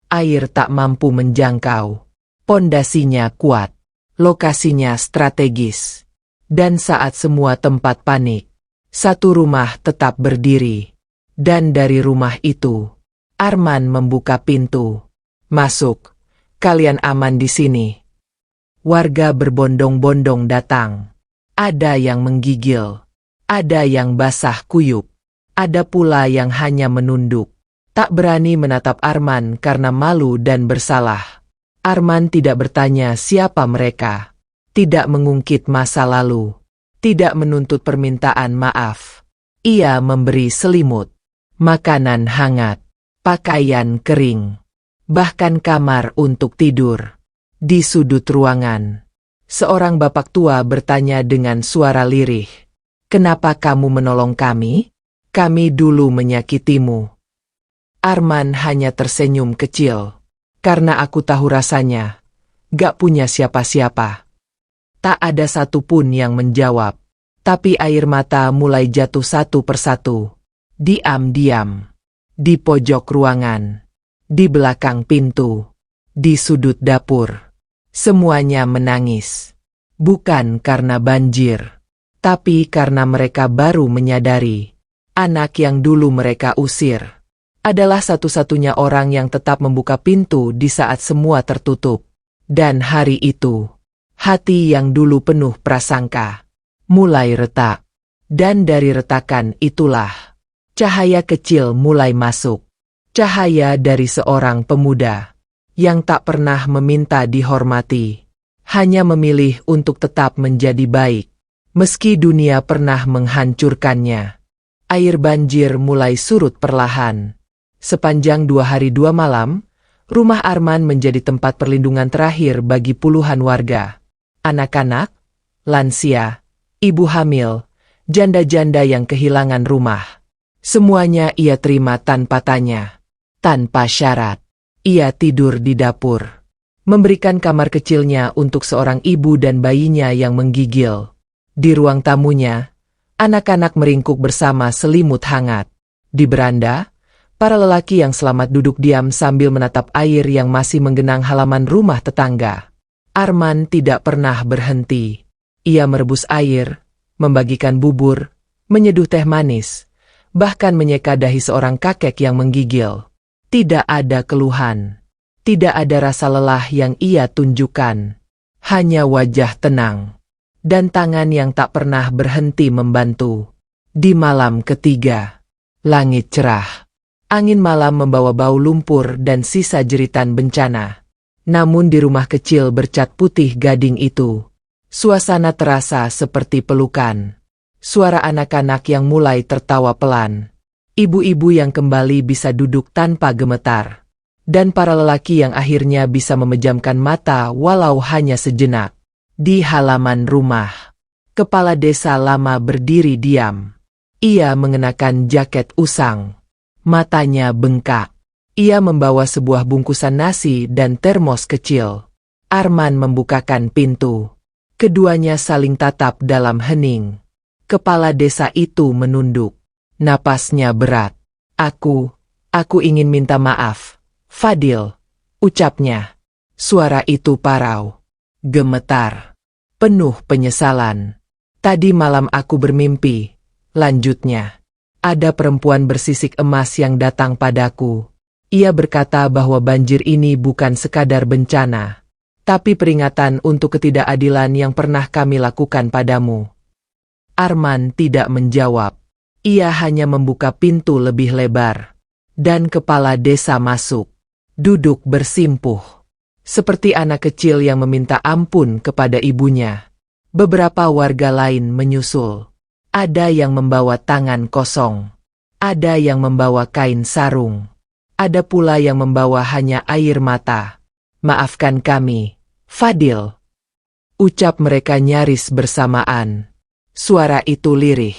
air tak mampu menjangkau. Pondasinya kuat, lokasinya strategis. Dan saat semua tempat panik, satu rumah tetap berdiri. Dan dari rumah itu, Arman membuka pintu. Masuk, kalian aman di sini. Warga berbondong-bondong datang. Ada yang menggigil, ada yang basah kuyup. Ada pula yang hanya menunduk, tak berani menatap Arman karena malu dan bersalah. Arman tidak bertanya siapa mereka, tidak mengungkit masa lalu. tidak menuntut permintaan maaf. Ia memberi selimut, makanan hangat, pakaian kering, bahkan kamar untuk tidur. Di sudut ruangan, seorang bapak tua bertanya dengan suara lirih, "Kenapa kamu menolong kami? Kami dulu menyakitimu." Arman hanya tersenyum kecil. "Karena aku tahu rasanya, gak punya siapa-siapa." Tak ada satupun yang menjawab. Tapi air mata mulai jatuh satu persatu. Diam-diam. Di pojok ruangan. Di belakang pintu. Di sudut dapur. Semuanya menangis. Bukan karena banjir. Tapi karena mereka baru menyadari. Anak yang dulu mereka usir adalah satu-satunya orang yang tetap membuka pintu di saat semua tertutup. Dan hari itu, hati yang dulu penuh prasangka mulai retak. Dan dari retakan itulah, cahaya kecil mulai masuk. Cahaya dari seorang pemuda yang tak pernah meminta dihormati. Hanya memilih untuk tetap menjadi baik. Meski dunia pernah menghancurkannya. Air banjir mulai surut perlahan. Sepanjang 2 hari 2 malam, rumah Arman menjadi tempat perlindungan terakhir bagi puluhan warga. Anak-anak, lansia, ibu hamil, janda-janda yang kehilangan rumah. Semuanya ia terima tanpa tanya, tanpa syarat. Ia tidur di dapur, memberikan kamar kecilnya untuk seorang ibu dan bayinya yang menggigil. Di ruang tamunya, anak-anak meringkuk bersama selimut hangat. Di beranda, para lelaki yang selamat duduk diam sambil menatap air yang masih menggenang halaman rumah tetangga. Arman tidak pernah berhenti. Ia merebus air, membagikan bubur, menyeduh teh manis, bahkan menyeka dahi seorang kakek yang menggigil. Tidak ada keluhan. Tidak ada rasa lelah yang ia tunjukkan. Hanya wajah tenang. Dan tangan yang tak pernah berhenti membantu. Di malam ketiga, langit cerah. Angin malam membawa bau lumpur dan sisa jeritan bencana. Namun di rumah kecil bercat putih gading itu, suasana terasa seperti pelukan. Suara anak-anak yang mulai tertawa pelan. Ibu-ibu yang kembali bisa duduk tanpa gemetar. Dan para lelaki yang akhirnya bisa memejamkan mata walau hanya sejenak. Di halaman rumah, kepala desa lama berdiri diam. Ia mengenakan jaket usang. Matanya bengkak. Ia membawa sebuah bungkusan nasi dan termos kecil. Arman membukakan pintu. Keduanya saling tatap dalam hening. Kepala desa itu menunduk. Napasnya berat. Aku ingin minta maaf, Fadil, ucapnya. Suara itu parau, gemetar, penuh penyesalan. Tadi malam aku bermimpi, lanjutnya. Ada perempuan bersisik emas yang datang padaku. Ia berkata bahwa banjir ini bukan sekadar bencana, tapi peringatan untuk ketidakadilan yang pernah kami lakukan padamu. Arman tidak menjawab. Ia hanya membuka pintu lebih lebar. Dan kepala desa masuk. Duduk bersimpuh. Seperti anak kecil yang meminta ampun kepada ibunya. Beberapa warga lain menyusul. Ada yang membawa tangan kosong. Ada yang membawa kain sarung. Ada pula yang membawa hanya air mata. Maafkan kami, Fadil. Ucap mereka nyaris bersamaan. Suara itu lirih,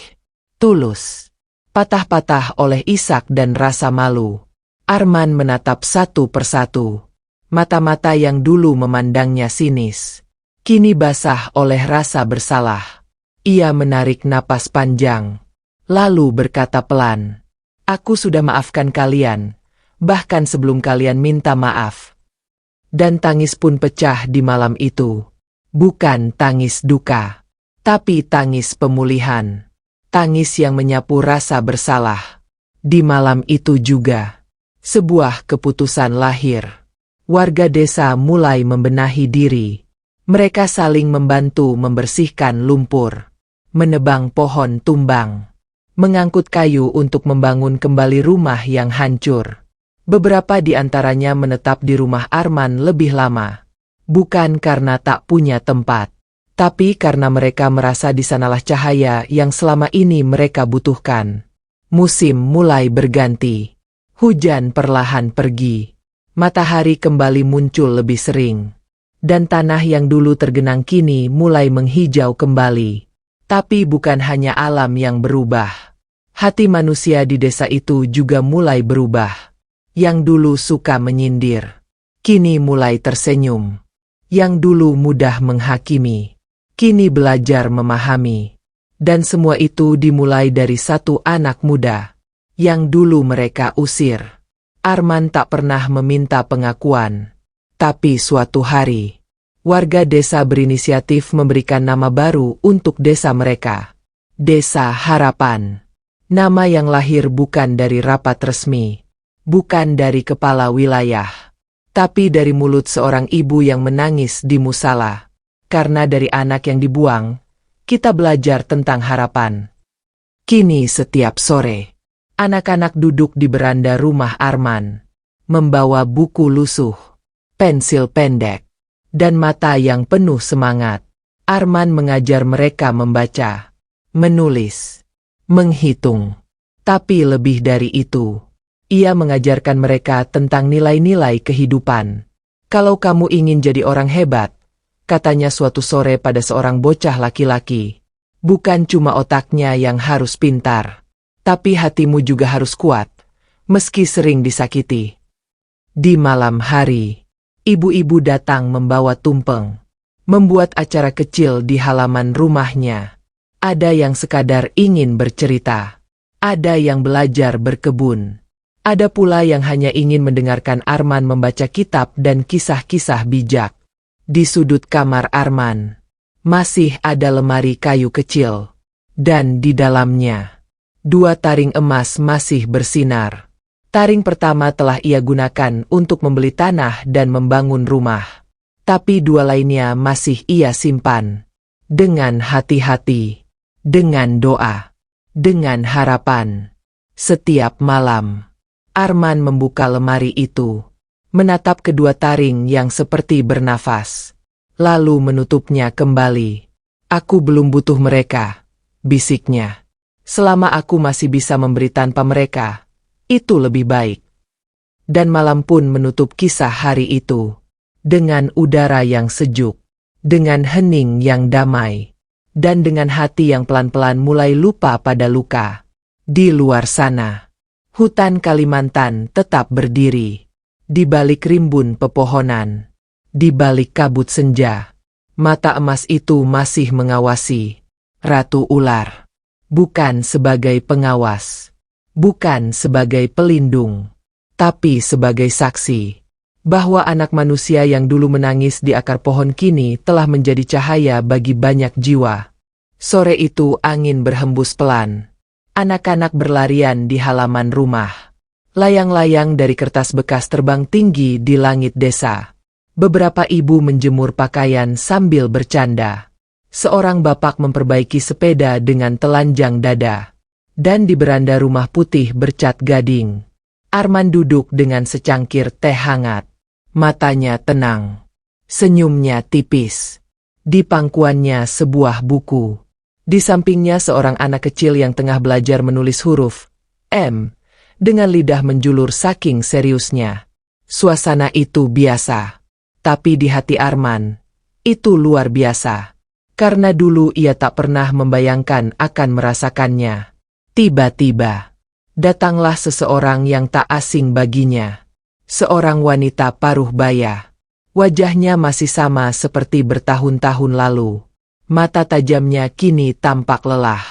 tulus, patah-patah oleh isak dan rasa malu. Arman menatap satu persatu. Mata-mata yang dulu memandangnya sinis, kini basah oleh rasa bersalah. Ia menarik napas panjang, lalu berkata pelan, "Aku sudah maafkan kalian. Bahkan sebelum kalian minta maaf." Dan tangis pun pecah di malam itu. Bukan tangis duka, tapi tangis pemulihan. Tangis yang menyapu rasa bersalah. Di malam itu juga, sebuah keputusan lahir. Warga desa mulai membenahi diri. Mereka saling membantu membersihkan lumpur, menebang pohon tumbang, mengangkut kayu untuk membangun kembali rumah yang hancur. Beberapa di antaranya menetap di rumah Arman lebih lama. Bukan karena tak punya tempat, Tapi karena mereka merasa di sanalah cahaya yang selama ini mereka butuhkan. Musim mulai berganti. Hujan perlahan pergi. Matahari kembali muncul lebih sering. Dan tanah yang dulu tergenang kini mulai menghijau kembali. Tapi bukan hanya alam yang berubah. Hati manusia di desa itu juga mulai berubah. Yang dulu suka menyindir, kini mulai tersenyum. Yang dulu mudah menghakimi, kini belajar memahami. Dan semua itu dimulai dari satu anak muda, yang dulu mereka usir. Arman tak pernah meminta pengakuan. Tapi suatu hari, warga desa berinisiatif memberikan nama baru untuk desa mereka. Desa Harapan. Nama yang lahir bukan dari rapat resmi, bukan dari kepala wilayah, tapi dari mulut seorang ibu yang menangis di musala. Karena dari anak yang dibuang, kita belajar tentang harapan. Kini setiap sore, anak-anak duduk di beranda rumah Arman, membawa buku lusuh, pensil pendek, dan mata yang penuh semangat. Arman mengajar mereka membaca, menulis, menghitung. Tapi lebih dari itu, ia mengajarkan mereka tentang nilai-nilai kehidupan. Kalau kamu ingin jadi orang hebat, katanya suatu sore pada seorang bocah laki-laki, bukan cuma otaknya yang harus pintar, tapi hatimu juga harus kuat, meski sering disakiti. Di malam hari, ibu-ibu datang membawa tumpeng, membuat acara kecil di halaman rumahnya. Ada yang sekadar ingin bercerita, ada yang belajar berkebun, ada pula yang hanya ingin mendengarkan Arman membaca kitab dan kisah-kisah bijak. Di sudut kamar Arman, masih ada lemari kayu kecil, dan di dalamnya, 2 taring emas masih bersinar. Taring pertama telah ia gunakan untuk membeli tanah dan membangun rumah, tapi 2 lainnya masih ia simpan. Dengan hati-hati, dengan doa, dengan harapan. Setiap malam, Arman membuka lemari itu, menatap kedua taring yang seperti bernafas, lalu menutupnya kembali. Aku belum butuh mereka, bisiknya. Selama aku masih bisa memberi tanpa mereka, itu lebih baik. Dan malam pun menutup kisah hari itu, dengan udara yang sejuk, dengan hening yang damai, dan dengan hati yang pelan-pelan mulai lupa pada luka. Di luar sana, hutan Kalimantan tetap berdiri. Di balik rimbun pepohonan, di balik kabut senja, mata emas itu masih mengawasi Ratu Ular. Bukan sebagai pengawas, bukan sebagai pelindung, tapi sebagai saksi bahwa anak manusia yang dulu menangis di akar pohon kini telah menjadi cahaya bagi banyak jiwa. Sore itu angin berhembus pelan. Anak-anak berlarian di halaman rumah. Layang-layang dari kertas bekas terbang tinggi di langit desa. Beberapa ibu menjemur pakaian sambil bercanda. Seorang bapak memperbaiki sepeda dengan telanjang dada. Dan di beranda rumah putih bercat gading, Arman duduk dengan secangkir teh hangat. Matanya tenang. Senyumnya tipis. Di pangkuannya sebuah buku. Di sampingnya seorang anak kecil yang tengah belajar menulis huruf M, dengan lidah menjulur saking seriusnya. Suasana itu biasa, tapi di hati Arman, itu luar biasa. Karena dulu ia tak pernah membayangkan akan merasakannya. Tiba-tiba, datanglah seseorang yang tak asing baginya. Seorang wanita paruh baya. Wajahnya masih sama seperti bertahun-tahun lalu. Mata tajamnya kini tampak lelah.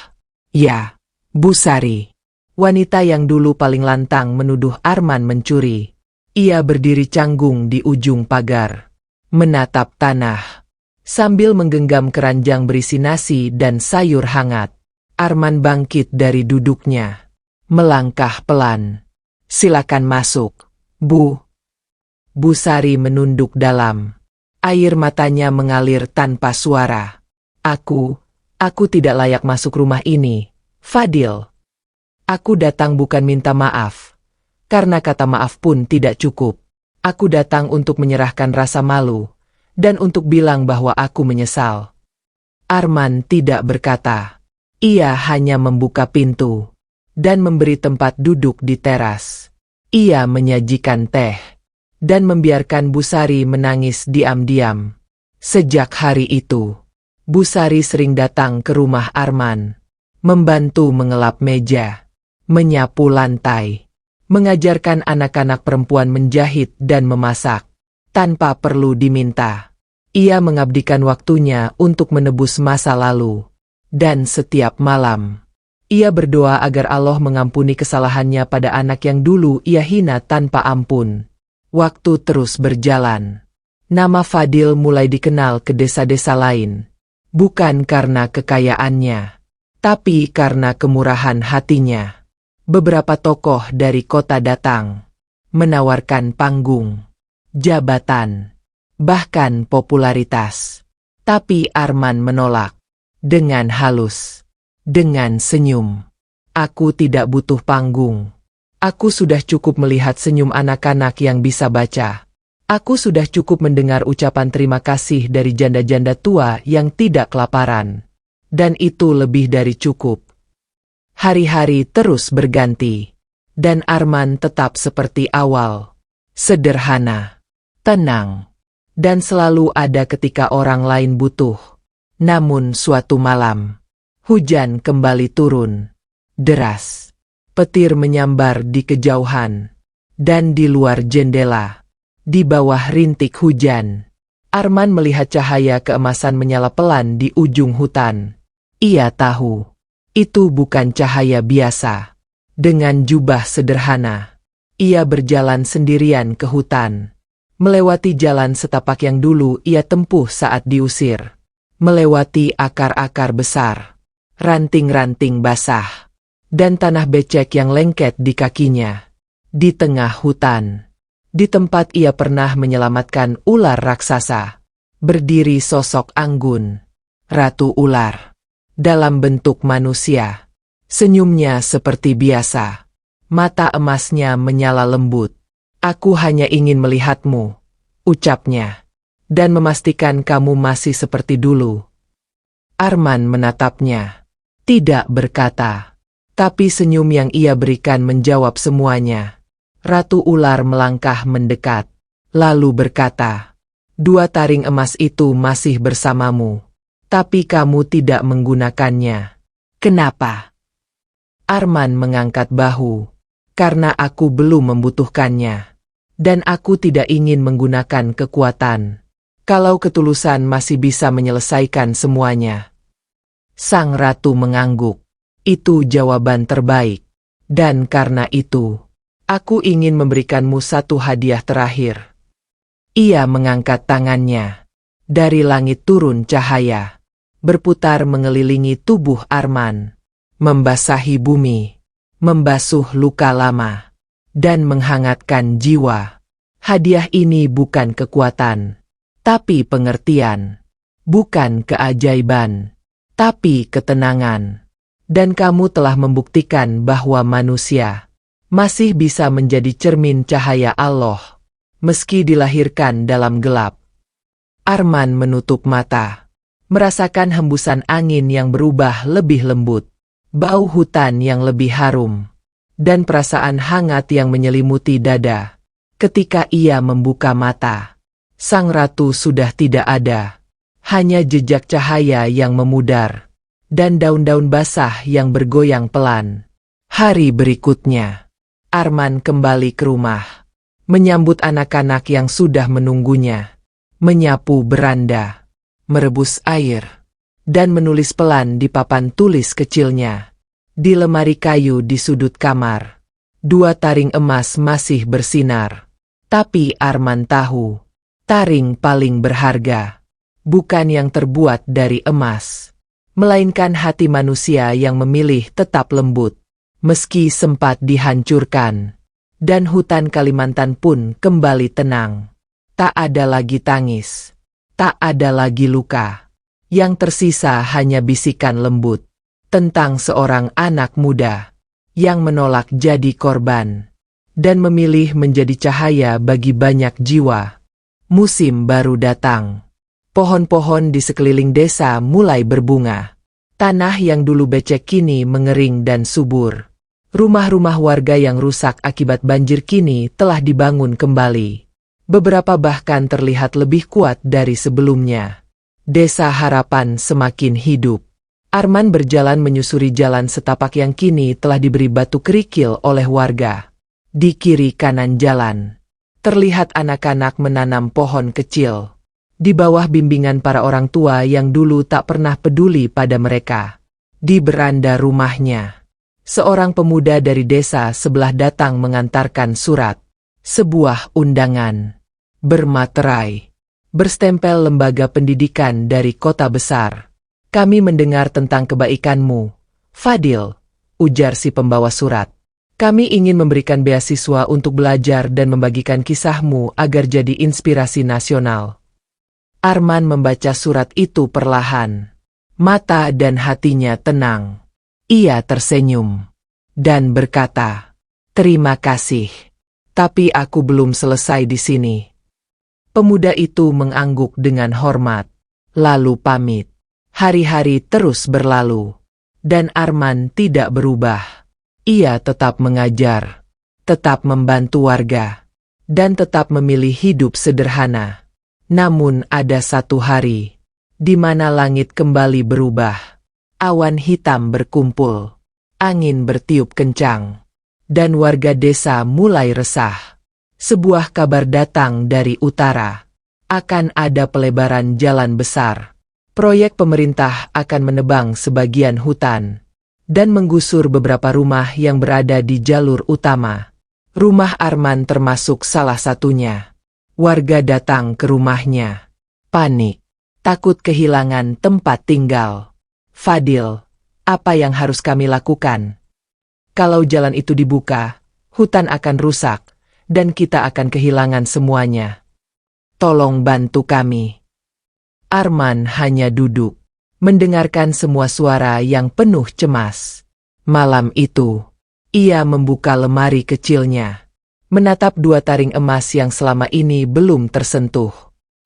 Ya, Bu Sari. Wanita yang dulu paling lantang menuduh Arman mencuri. Ia berdiri canggung di ujung pagar, menatap tanah, sambil menggenggam keranjang berisi nasi dan sayur hangat. Arman bangkit dari duduknya, melangkah pelan. Silakan masuk, Bu. Bu Sari menunduk dalam. Air matanya mengalir tanpa suara. Aku tidak layak masuk rumah ini, Fadil. Aku datang bukan minta maaf, karena kata maaf pun tidak cukup. Aku datang untuk menyerahkan rasa malu, dan untuk bilang bahwa aku menyesal. Arman tidak berkata. Ia hanya membuka pintu dan memberi tempat duduk di teras. Ia menyajikan teh dan membiarkan Bu Sari menangis diam-diam. Sejak hari itu, Bu Sari sering datang ke rumah Arman, membantu mengelap meja, menyapu lantai, mengajarkan anak-anak perempuan menjahit dan memasak, tanpa perlu diminta. Ia mengabdikan waktunya untuk menebus masa lalu. Dan setiap malam, ia berdoa agar Allah mengampuni kesalahannya pada anak yang dulu ia hina tanpa ampun. Waktu terus berjalan. Nama Fadil mulai dikenal ke desa-desa lain. Bukan karena kekayaannya, tapi karena kemurahan hatinya. Beberapa tokoh dari kota datang, menawarkan panggung, jabatan, bahkan popularitas. Tapi Arman menolak. Dengan halus, dengan senyum. Aku tidak butuh panggung. Aku sudah cukup melihat senyum anak-anak yang bisa baca. Aku sudah cukup mendengar ucapan terima kasih dari janda-janda tua yang tidak kelaparan. Dan itu lebih dari cukup. Hari-hari terus berganti. Dan Arman tetap seperti awal. Sederhana, tenang, dan selalu ada ketika orang lain butuh. Namun suatu malam, hujan kembali turun, deras. Petir menyambar di kejauhan, dan di luar jendela, di bawah rintik hujan, Arman melihat cahaya keemasan menyala pelan di ujung hutan. Ia tahu, itu bukan cahaya biasa. Dengan jubah sederhana, ia berjalan sendirian ke hutan, melewati jalan setapak yang dulu ia tempuh saat diusir. Melewati akar-akar besar, ranting-ranting basah, dan tanah becek yang lengket di kakinya. Di tengah hutan, di tempat ia pernah menyelamatkan ular raksasa, berdiri sosok anggun, ratu ular, dalam bentuk manusia. Senyumnya seperti biasa, mata emasnya menyala lembut. Aku hanya ingin melihatmu, ucapnya. Dan memastikan kamu masih seperti dulu. Arman menatapnya, tidak berkata, tapi senyum yang ia berikan menjawab semuanya. Ratu ular melangkah mendekat, lalu berkata, 2 taring emas itu masih bersamamu, tapi kamu tidak menggunakannya. Kenapa? Arman mengangkat bahu, karena aku belum membutuhkannya, dan aku tidak ingin menggunakan kekuatan. Kalau ketulusan masih bisa menyelesaikan semuanya. Sang ratu mengangguk. Itu jawaban terbaik. Dan karena itu, aku ingin memberikanmu satu hadiah terakhir. Ia mengangkat tangannya. Dari langit turun cahaya, berputar mengelilingi tubuh Arman, membasahi bumi, membasuh luka lama, dan menghangatkan jiwa. Hadiah ini bukan kekuatan, tapi pengertian, bukan keajaiban, tapi ketenangan. Dan kamu telah membuktikan bahwa manusia masih bisa menjadi cermin cahaya Allah, meski dilahirkan dalam gelap. Arman menutup mata, merasakan hembusan angin yang berubah lebih lembut, bau hutan yang lebih harum, dan perasaan hangat yang menyelimuti dada. Ketika ia membuka mata, sang ratu sudah tidak ada, hanya jejak cahaya yang memudar, dan daun-daun basah yang bergoyang pelan. Hari berikutnya, Arman kembali ke rumah, menyambut anak-anak yang sudah menunggunya, menyapu beranda, merebus air, dan menulis pelan di papan tulis kecilnya. Di lemari kayu di sudut kamar, 2 taring emas masih bersinar. Tapi Arman tahu, taring paling berharga bukan yang terbuat dari emas, melainkan hati manusia yang memilih tetap lembut, meski sempat dihancurkan. Dan hutan Kalimantan pun kembali tenang. Tak ada lagi tangis, tak ada lagi luka. Yang tersisa hanya bisikan lembut tentang seorang anak muda yang menolak jadi korban dan memilih menjadi cahaya bagi banyak jiwa. Musim baru datang. Pohon-pohon di sekeliling desa mulai berbunga. Tanah yang dulu becek kini mengering dan subur. Rumah-rumah warga yang rusak akibat banjir kini telah dibangun kembali. Beberapa bahkan terlihat lebih kuat dari sebelumnya. Desa Harapan semakin hidup. Arman berjalan menyusuri jalan setapak yang kini telah diberi batu kerikil oleh warga. Di kiri kanan jalan, terlihat anak-anak menanam pohon kecil. Di bawah bimbingan para orang tua yang dulu tak pernah peduli pada mereka. Di beranda rumahnya, seorang pemuda dari desa sebelah datang mengantarkan surat. Sebuah undangan. Bermaterai. Berstempel lembaga pendidikan dari kota besar. Kami mendengar tentang kebaikanmu, Fadil, ujar si pembawa surat. Kami ingin memberikan beasiswa untuk belajar dan membagikan kisahmu agar jadi inspirasi nasional. Arman membaca surat itu perlahan. Mata dan hatinya tenang. Ia tersenyum dan berkata, "Terima kasih. Tapi aku belum selesai di sini." Pemuda itu mengangguk dengan hormat, lalu pamit. Hari-hari terus berlalu, dan Arman tidak berubah. Ia tetap mengajar, tetap membantu warga, dan tetap memilih hidup sederhana. Namun ada satu hari, di mana langit kembali berubah. Awan hitam berkumpul, angin bertiup kencang, dan warga desa mulai resah. Sebuah kabar datang dari utara. Akan ada pelebaran jalan besar. Proyek pemerintah akan menebang sebagian hutan dan menggusur beberapa rumah yang berada di jalur utama. Rumah Arman termasuk salah satunya. Warga datang ke rumahnya. Panik, takut kehilangan tempat tinggal. Fadil, apa yang harus kami lakukan? Kalau jalan itu dibuka, hutan akan rusak, dan kita akan kehilangan semuanya. Tolong bantu kami. Arman hanya duduk, mendengarkan semua suara yang penuh cemas. Malam itu, ia membuka lemari kecilnya. Menatap dua taring emas yang selama ini belum tersentuh.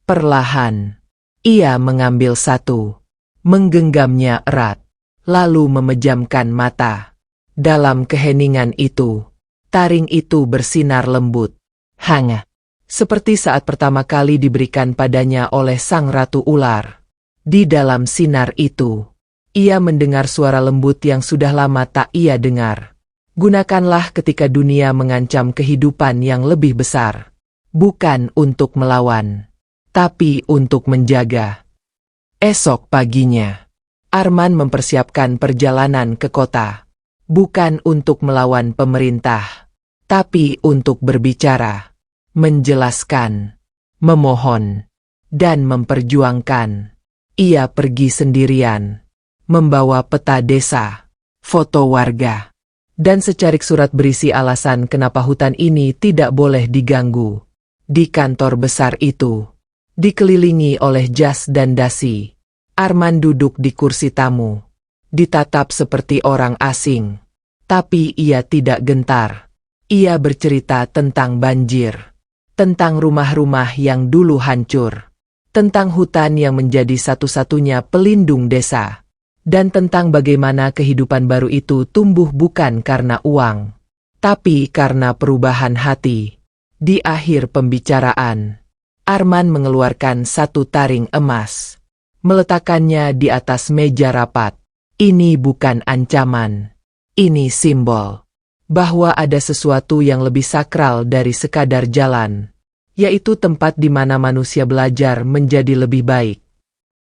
Perlahan, ia mengambil satu, menggenggamnya erat, lalu memejamkan mata. Dalam keheningan itu, taring itu bersinar lembut, hangat, seperti saat pertama kali diberikan padanya oleh sang ratu ular. Di dalam sinar itu, ia mendengar suara lembut yang sudah lama tak ia dengar. Gunakanlah ketika dunia mengancam kehidupan yang lebih besar. Bukan untuk melawan, tapi untuk menjaga. Esok paginya, Arman mempersiapkan perjalanan ke kota. Bukan untuk melawan pemerintah, tapi untuk berbicara, menjelaskan, memohon, dan memperjuangkan. Ia pergi sendirian, membawa peta desa, foto warga, dan secarik surat berisi alasan kenapa hutan ini tidak boleh diganggu. Di kantor besar itu, dikelilingi oleh jas dan dasi, Arman duduk di kursi tamu, ditatap seperti orang asing. Tapi ia tidak gentar. Ia bercerita tentang banjir, tentang rumah-rumah yang dulu hancur, tentang hutan yang menjadi satu-satunya pelindung desa, dan tentang bagaimana kehidupan baru itu tumbuh bukan karena uang, tapi karena perubahan hati. Di akhir pembicaraan, Arman mengeluarkan satu taring emas, meletakkannya di atas meja rapat. Ini bukan ancaman, ini simbol bahwa ada sesuatu yang lebih sakral dari sekadar jalan, yaitu tempat di mana manusia belajar menjadi lebih baik.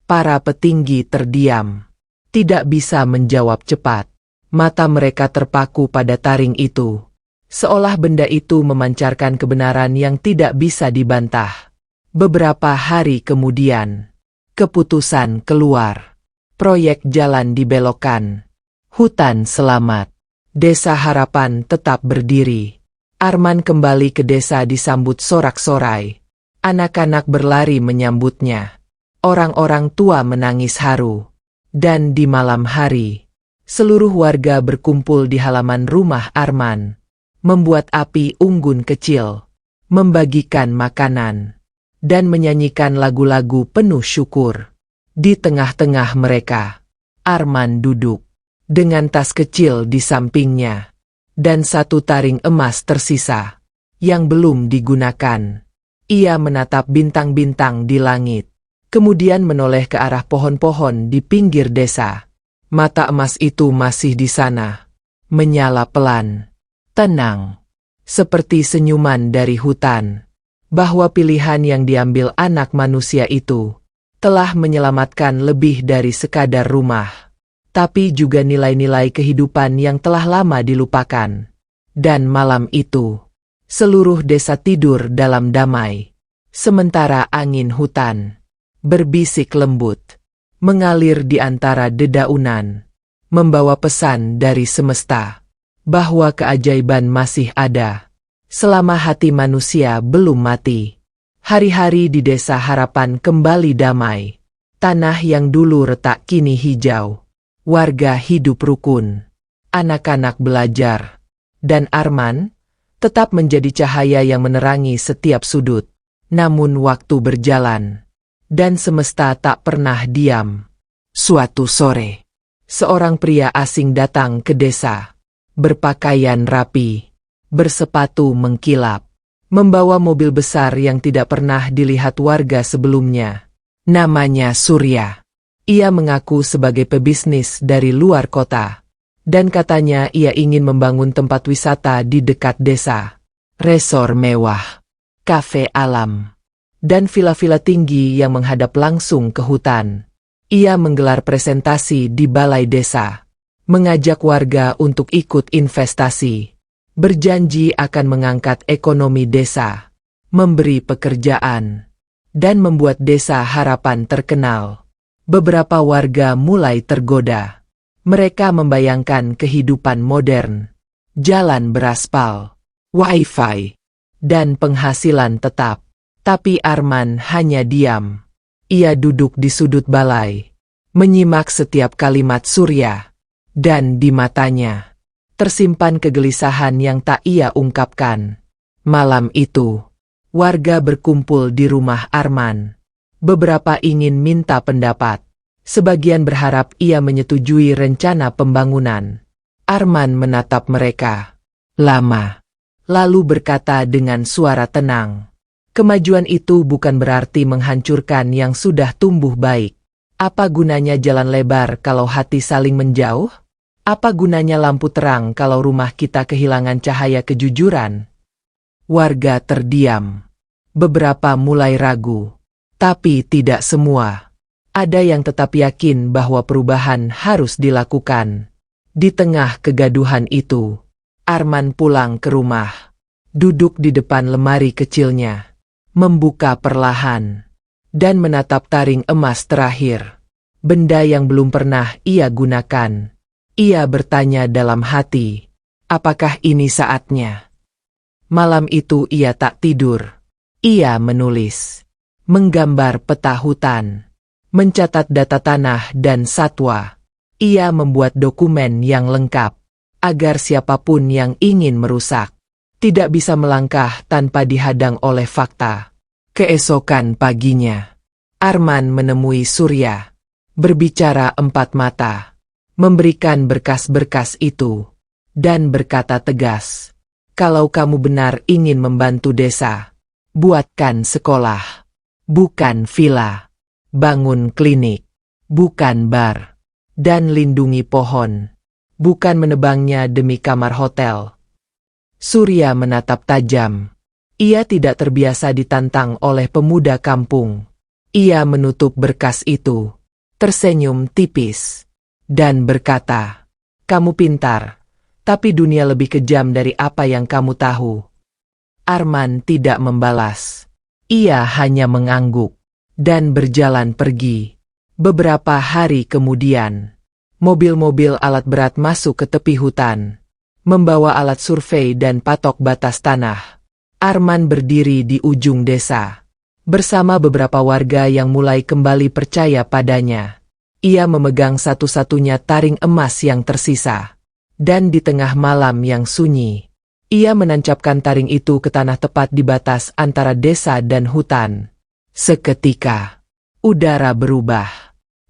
Para petinggi terdiam, tidak bisa menjawab cepat. Mata mereka terpaku pada taring itu, seolah benda itu memancarkan kebenaran yang tidak bisa dibantah. Beberapa hari kemudian, keputusan keluar. Proyek jalan dibelokkan. Hutan selamat. Desa Harapan tetap berdiri. Arman kembali ke desa disambut sorak-sorai. Anak-anak berlari menyambutnya. Orang-orang tua menangis haru. Dan di malam hari, seluruh warga berkumpul di halaman rumah Arman, membuat api unggun kecil, membagikan makanan, dan menyanyikan lagu-lagu penuh syukur. Di tengah-tengah mereka, Arman duduk, dengan tas kecil di sampingnya, dan satu taring emas tersisa, yang belum digunakan. Ia menatap bintang-bintang di langit, kemudian menoleh ke arah pohon-pohon di pinggir desa. Mata emas itu masih di sana, menyala pelan, tenang, seperti senyuman dari hutan, bahwa pilihan yang diambil anak manusia itu telah menyelamatkan lebih dari sekadar rumah, tapi juga nilai-nilai kehidupan yang telah lama dilupakan. Dan malam itu, seluruh desa tidur dalam damai, sementara angin hutan berbisik lembut, mengalir di antara dedaunan, membawa pesan dari semesta bahwa keajaiban masih ada selama hati manusia belum mati. Hari-hari di desa harapan kembali damai. Tanah yang dulu retak kini hijau. Warga hidup rukun. Anak-anak belajar. Dan Arman tetap menjadi cahaya yang menerangi setiap sudut. Namun waktu berjalan, dan semesta tak pernah diam. Suatu sore, seorang pria asing datang ke desa, berpakaian rapi, bersepatu mengkilap, membawa mobil besar yang tidak pernah dilihat warga sebelumnya. Namanya Surya. Ia mengaku sebagai pebisnis dari luar kota, dan katanya ia ingin membangun tempat wisata di dekat desa. Resor mewah, kafe alam, dan villa-villa tinggi yang menghadap langsung ke hutan. Ia menggelar presentasi di balai desa, mengajak warga untuk ikut investasi, berjanji akan mengangkat ekonomi desa, memberi pekerjaan, dan membuat desa harapan terkenal. Beberapa warga mulai tergoda. Mereka membayangkan kehidupan modern, jalan beraspal, wifi, dan penghasilan tetap. Tapi Arman hanya diam. Ia duduk di sudut balai, menyimak setiap kalimat Surya, dan di matanya tersimpan kegelisahan yang tak ia ungkapkan. Malam itu, warga berkumpul di rumah Arman. Beberapa ingin minta pendapat. Sebagian berharap ia menyetujui rencana pembangunan. Arman menatap mereka lama, lalu berkata dengan suara tenang, "Kemajuan itu bukan berarti menghancurkan yang sudah tumbuh baik. Apa gunanya jalan lebar kalau hati saling menjauh? Apa gunanya lampu terang kalau rumah kita kehilangan cahaya kejujuran?" Warga terdiam. Beberapa mulai ragu. Tapi tidak semua. Ada yang tetap yakin bahwa perubahan harus dilakukan. Di tengah kegaduhan itu, Arman pulang ke rumah. Duduk di depan lemari kecilnya. Membuka perlahan. Dan menatap taring emas terakhir. Benda yang belum pernah ia gunakan. Ia bertanya dalam hati, apakah ini saatnya? Malam itu ia tak tidur. Ia menulis, menggambar peta hutan, mencatat data tanah dan satwa. Ia membuat dokumen yang lengkap, agar siapapun yang ingin merusak, tidak bisa melangkah tanpa dihadang oleh fakta. Keesokan paginya, Arman menemui Surya, berbicara empat mata, memberikan berkas-berkas itu, dan berkata tegas, "Kalau kamu benar ingin membantu desa, buatkan sekolah, bukan villa, bangun klinik, bukan bar, dan lindungi pohon, bukan menebangnya demi kamar hotel." Surya menatap tajam. Ia tidak terbiasa ditantang oleh pemuda kampung. Ia menutup berkas itu, tersenyum tipis, dan berkata, "Kamu pintar, tapi dunia lebih kejam dari apa yang kamu tahu." Arman tidak membalas. Ia hanya mengangguk, dan berjalan pergi. Beberapa hari kemudian, mobil-mobil alat berat masuk ke tepi hutan, membawa alat survei dan patok batas tanah. Arman berdiri di ujung desa, bersama beberapa warga yang mulai kembali percaya padanya. Ia memegang satu-satunya taring emas yang tersisa. Dan di tengah malam yang sunyi, ia menancapkan taring itu ke tanah tepat di batas antara desa dan hutan. Seketika, udara berubah,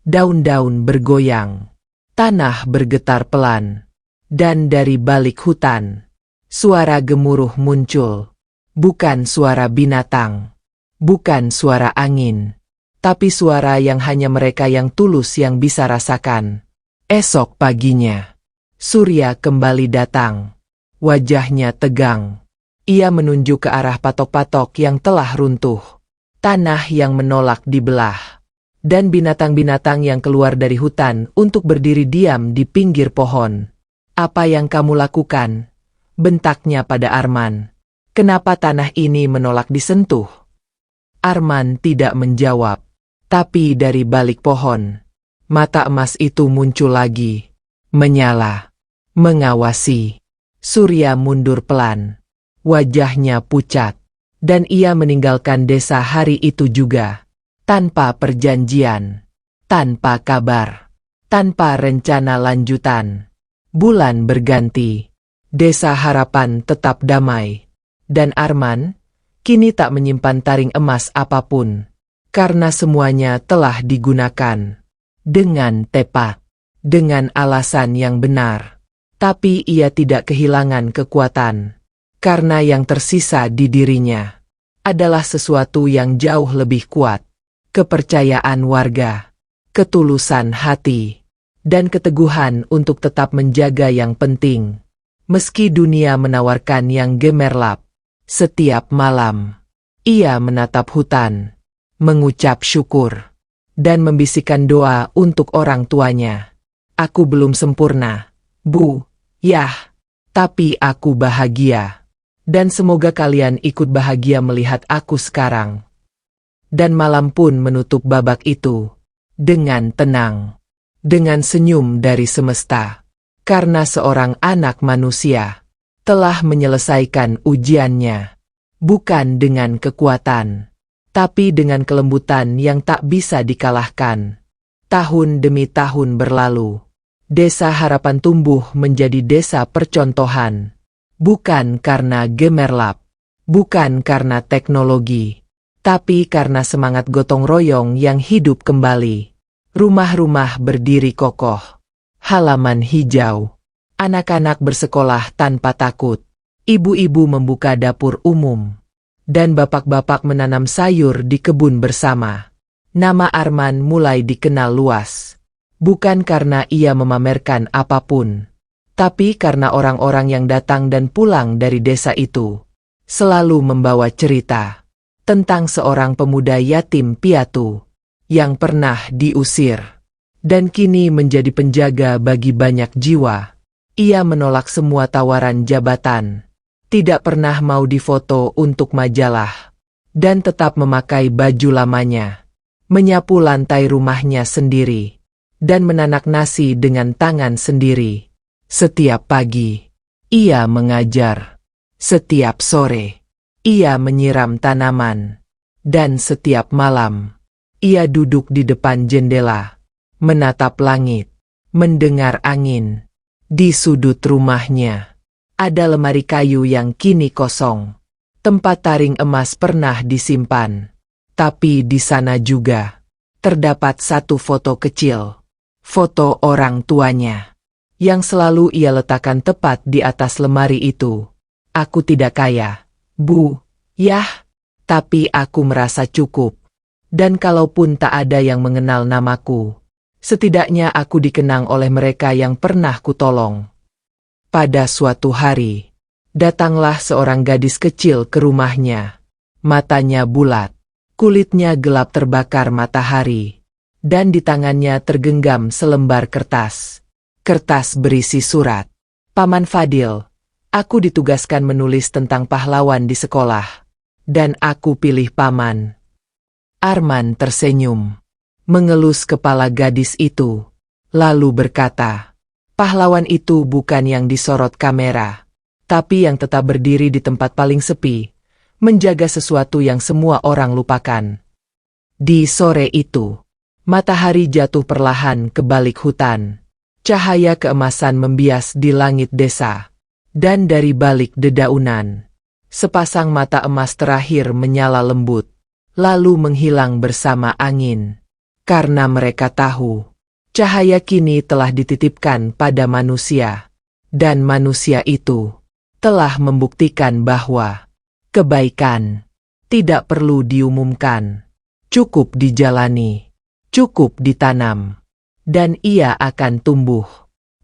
daun-daun bergoyang, tanah bergetar pelan, dan dari balik hutan, suara gemuruh muncul. Bukan suara binatang, bukan suara angin, tapi suara yang hanya mereka yang tulus yang bisa rasakan. Esok paginya, Surya kembali datang. Wajahnya tegang. Ia menunjuk ke arah patok-patok yang telah runtuh. Tanah yang menolak dibelah. Dan binatang-binatang yang keluar dari hutan untuk berdiri diam di pinggir pohon. Apa yang kamu lakukan? Bentaknya pada Arman. Kenapa tanah ini menolak disentuh? Arman tidak menjawab. Tapi dari balik pohon, mata emas itu muncul lagi. Menyala. Mengawasi. Surya mundur pelan. Wajahnya pucat. Dan ia meninggalkan desa hari itu juga. Tanpa perjanjian. Tanpa kabar. Tanpa rencana lanjutan. Bulan berganti. Desa Harapan tetap damai. Dan Arman, kini tak menyimpan taring emas apapun. Karena semuanya telah digunakan. Dengan tepat. Dengan alasan yang benar. Tapi ia tidak kehilangan kekuatan. Karena yang tersisa di dirinya adalah sesuatu yang jauh lebih kuat. Kepercayaan warga. Ketulusan hati. Dan keteguhan untuk tetap menjaga yang penting. Meski dunia menawarkan yang gemerlap. Setiap malam, ia menatap hutan, mengucap syukur, dan membisikkan doa untuk orang tuanya. Aku belum sempurna, Bu, Yah, tapi aku bahagia. Dan semoga kalian ikut bahagia melihat aku sekarang. Dan malam pun menutup babak itu, dengan tenang, dengan senyum dari semesta. Karena seorang anak manusia telah menyelesaikan ujiannya, bukan dengan kekuatan, tapi dengan kelembutan yang tak bisa dikalahkan. Tahun demi tahun berlalu, Desa Harapan tumbuh menjadi desa percontohan, bukan karena gemerlap, bukan karena teknologi, tapi karena semangat gotong royong yang hidup kembali. Rumah-rumah berdiri kokoh, halaman hijau. Anak-anak bersekolah tanpa takut. Ibu-ibu membuka dapur umum. Dan bapak-bapak menanam sayur di kebun bersama. Nama Arman mulai dikenal luas. Bukan karena ia memamerkan apapun. Tapi karena orang-orang yang datang dan pulang dari desa itu selalu membawa cerita tentang seorang pemuda yatim piatu yang pernah diusir dan kini menjadi penjaga bagi banyak jiwa. Ia menolak semua tawaran jabatan, tidak pernah mau difoto untuk majalah, dan tetap memakai baju lamanya, menyapu lantai rumahnya sendiri, dan menanak nasi dengan tangan sendiri. Setiap pagi, ia mengajar. Setiap sore, ia menyiram tanaman. Dan setiap malam, ia duduk di depan jendela, menatap langit, mendengar angin. Di sudut rumahnya, ada lemari kayu yang kini kosong. Tempat taring emas pernah disimpan. Tapi di sana juga terdapat satu foto kecil. Foto orang tuanya. Yang selalu ia letakkan tepat di atas lemari itu. Aku tidak kaya, Bu, Yah, tapi aku merasa cukup. Dan kalaupun tak ada yang mengenal namaku, setidaknya aku dikenang oleh mereka yang pernah kutolong. Pada suatu hari, datanglah seorang gadis kecil ke rumahnya. Matanya bulat, kulitnya gelap terbakar matahari, dan di tangannya tergenggam selembar kertas. Kertas berisi surat. Paman Fadil, aku ditugaskan menulis tentang pahlawan di sekolah, dan aku pilih Paman. Arman tersenyum, mengelus kepala gadis itu, lalu berkata, pahlawan itu bukan yang disorot kamera, tapi yang tetap berdiri di tempat paling sepi, menjaga sesuatu yang semua orang lupakan. Di sore itu, matahari jatuh perlahan ke balik hutan. Cahaya keemasan membias di langit desa, dan dari balik dedaunan, sepasang mata emas terakhir menyala lembut. lalu menghilang bersama angin. Karena mereka tahu, cahaya kini telah dititipkan pada manusia, dan manusia itu telah membuktikan bahwa kebaikan tidak perlu diumumkan, cukup dijalani, cukup ditanam, dan ia akan tumbuh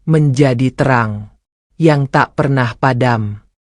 menjadi terang yang tak pernah padam.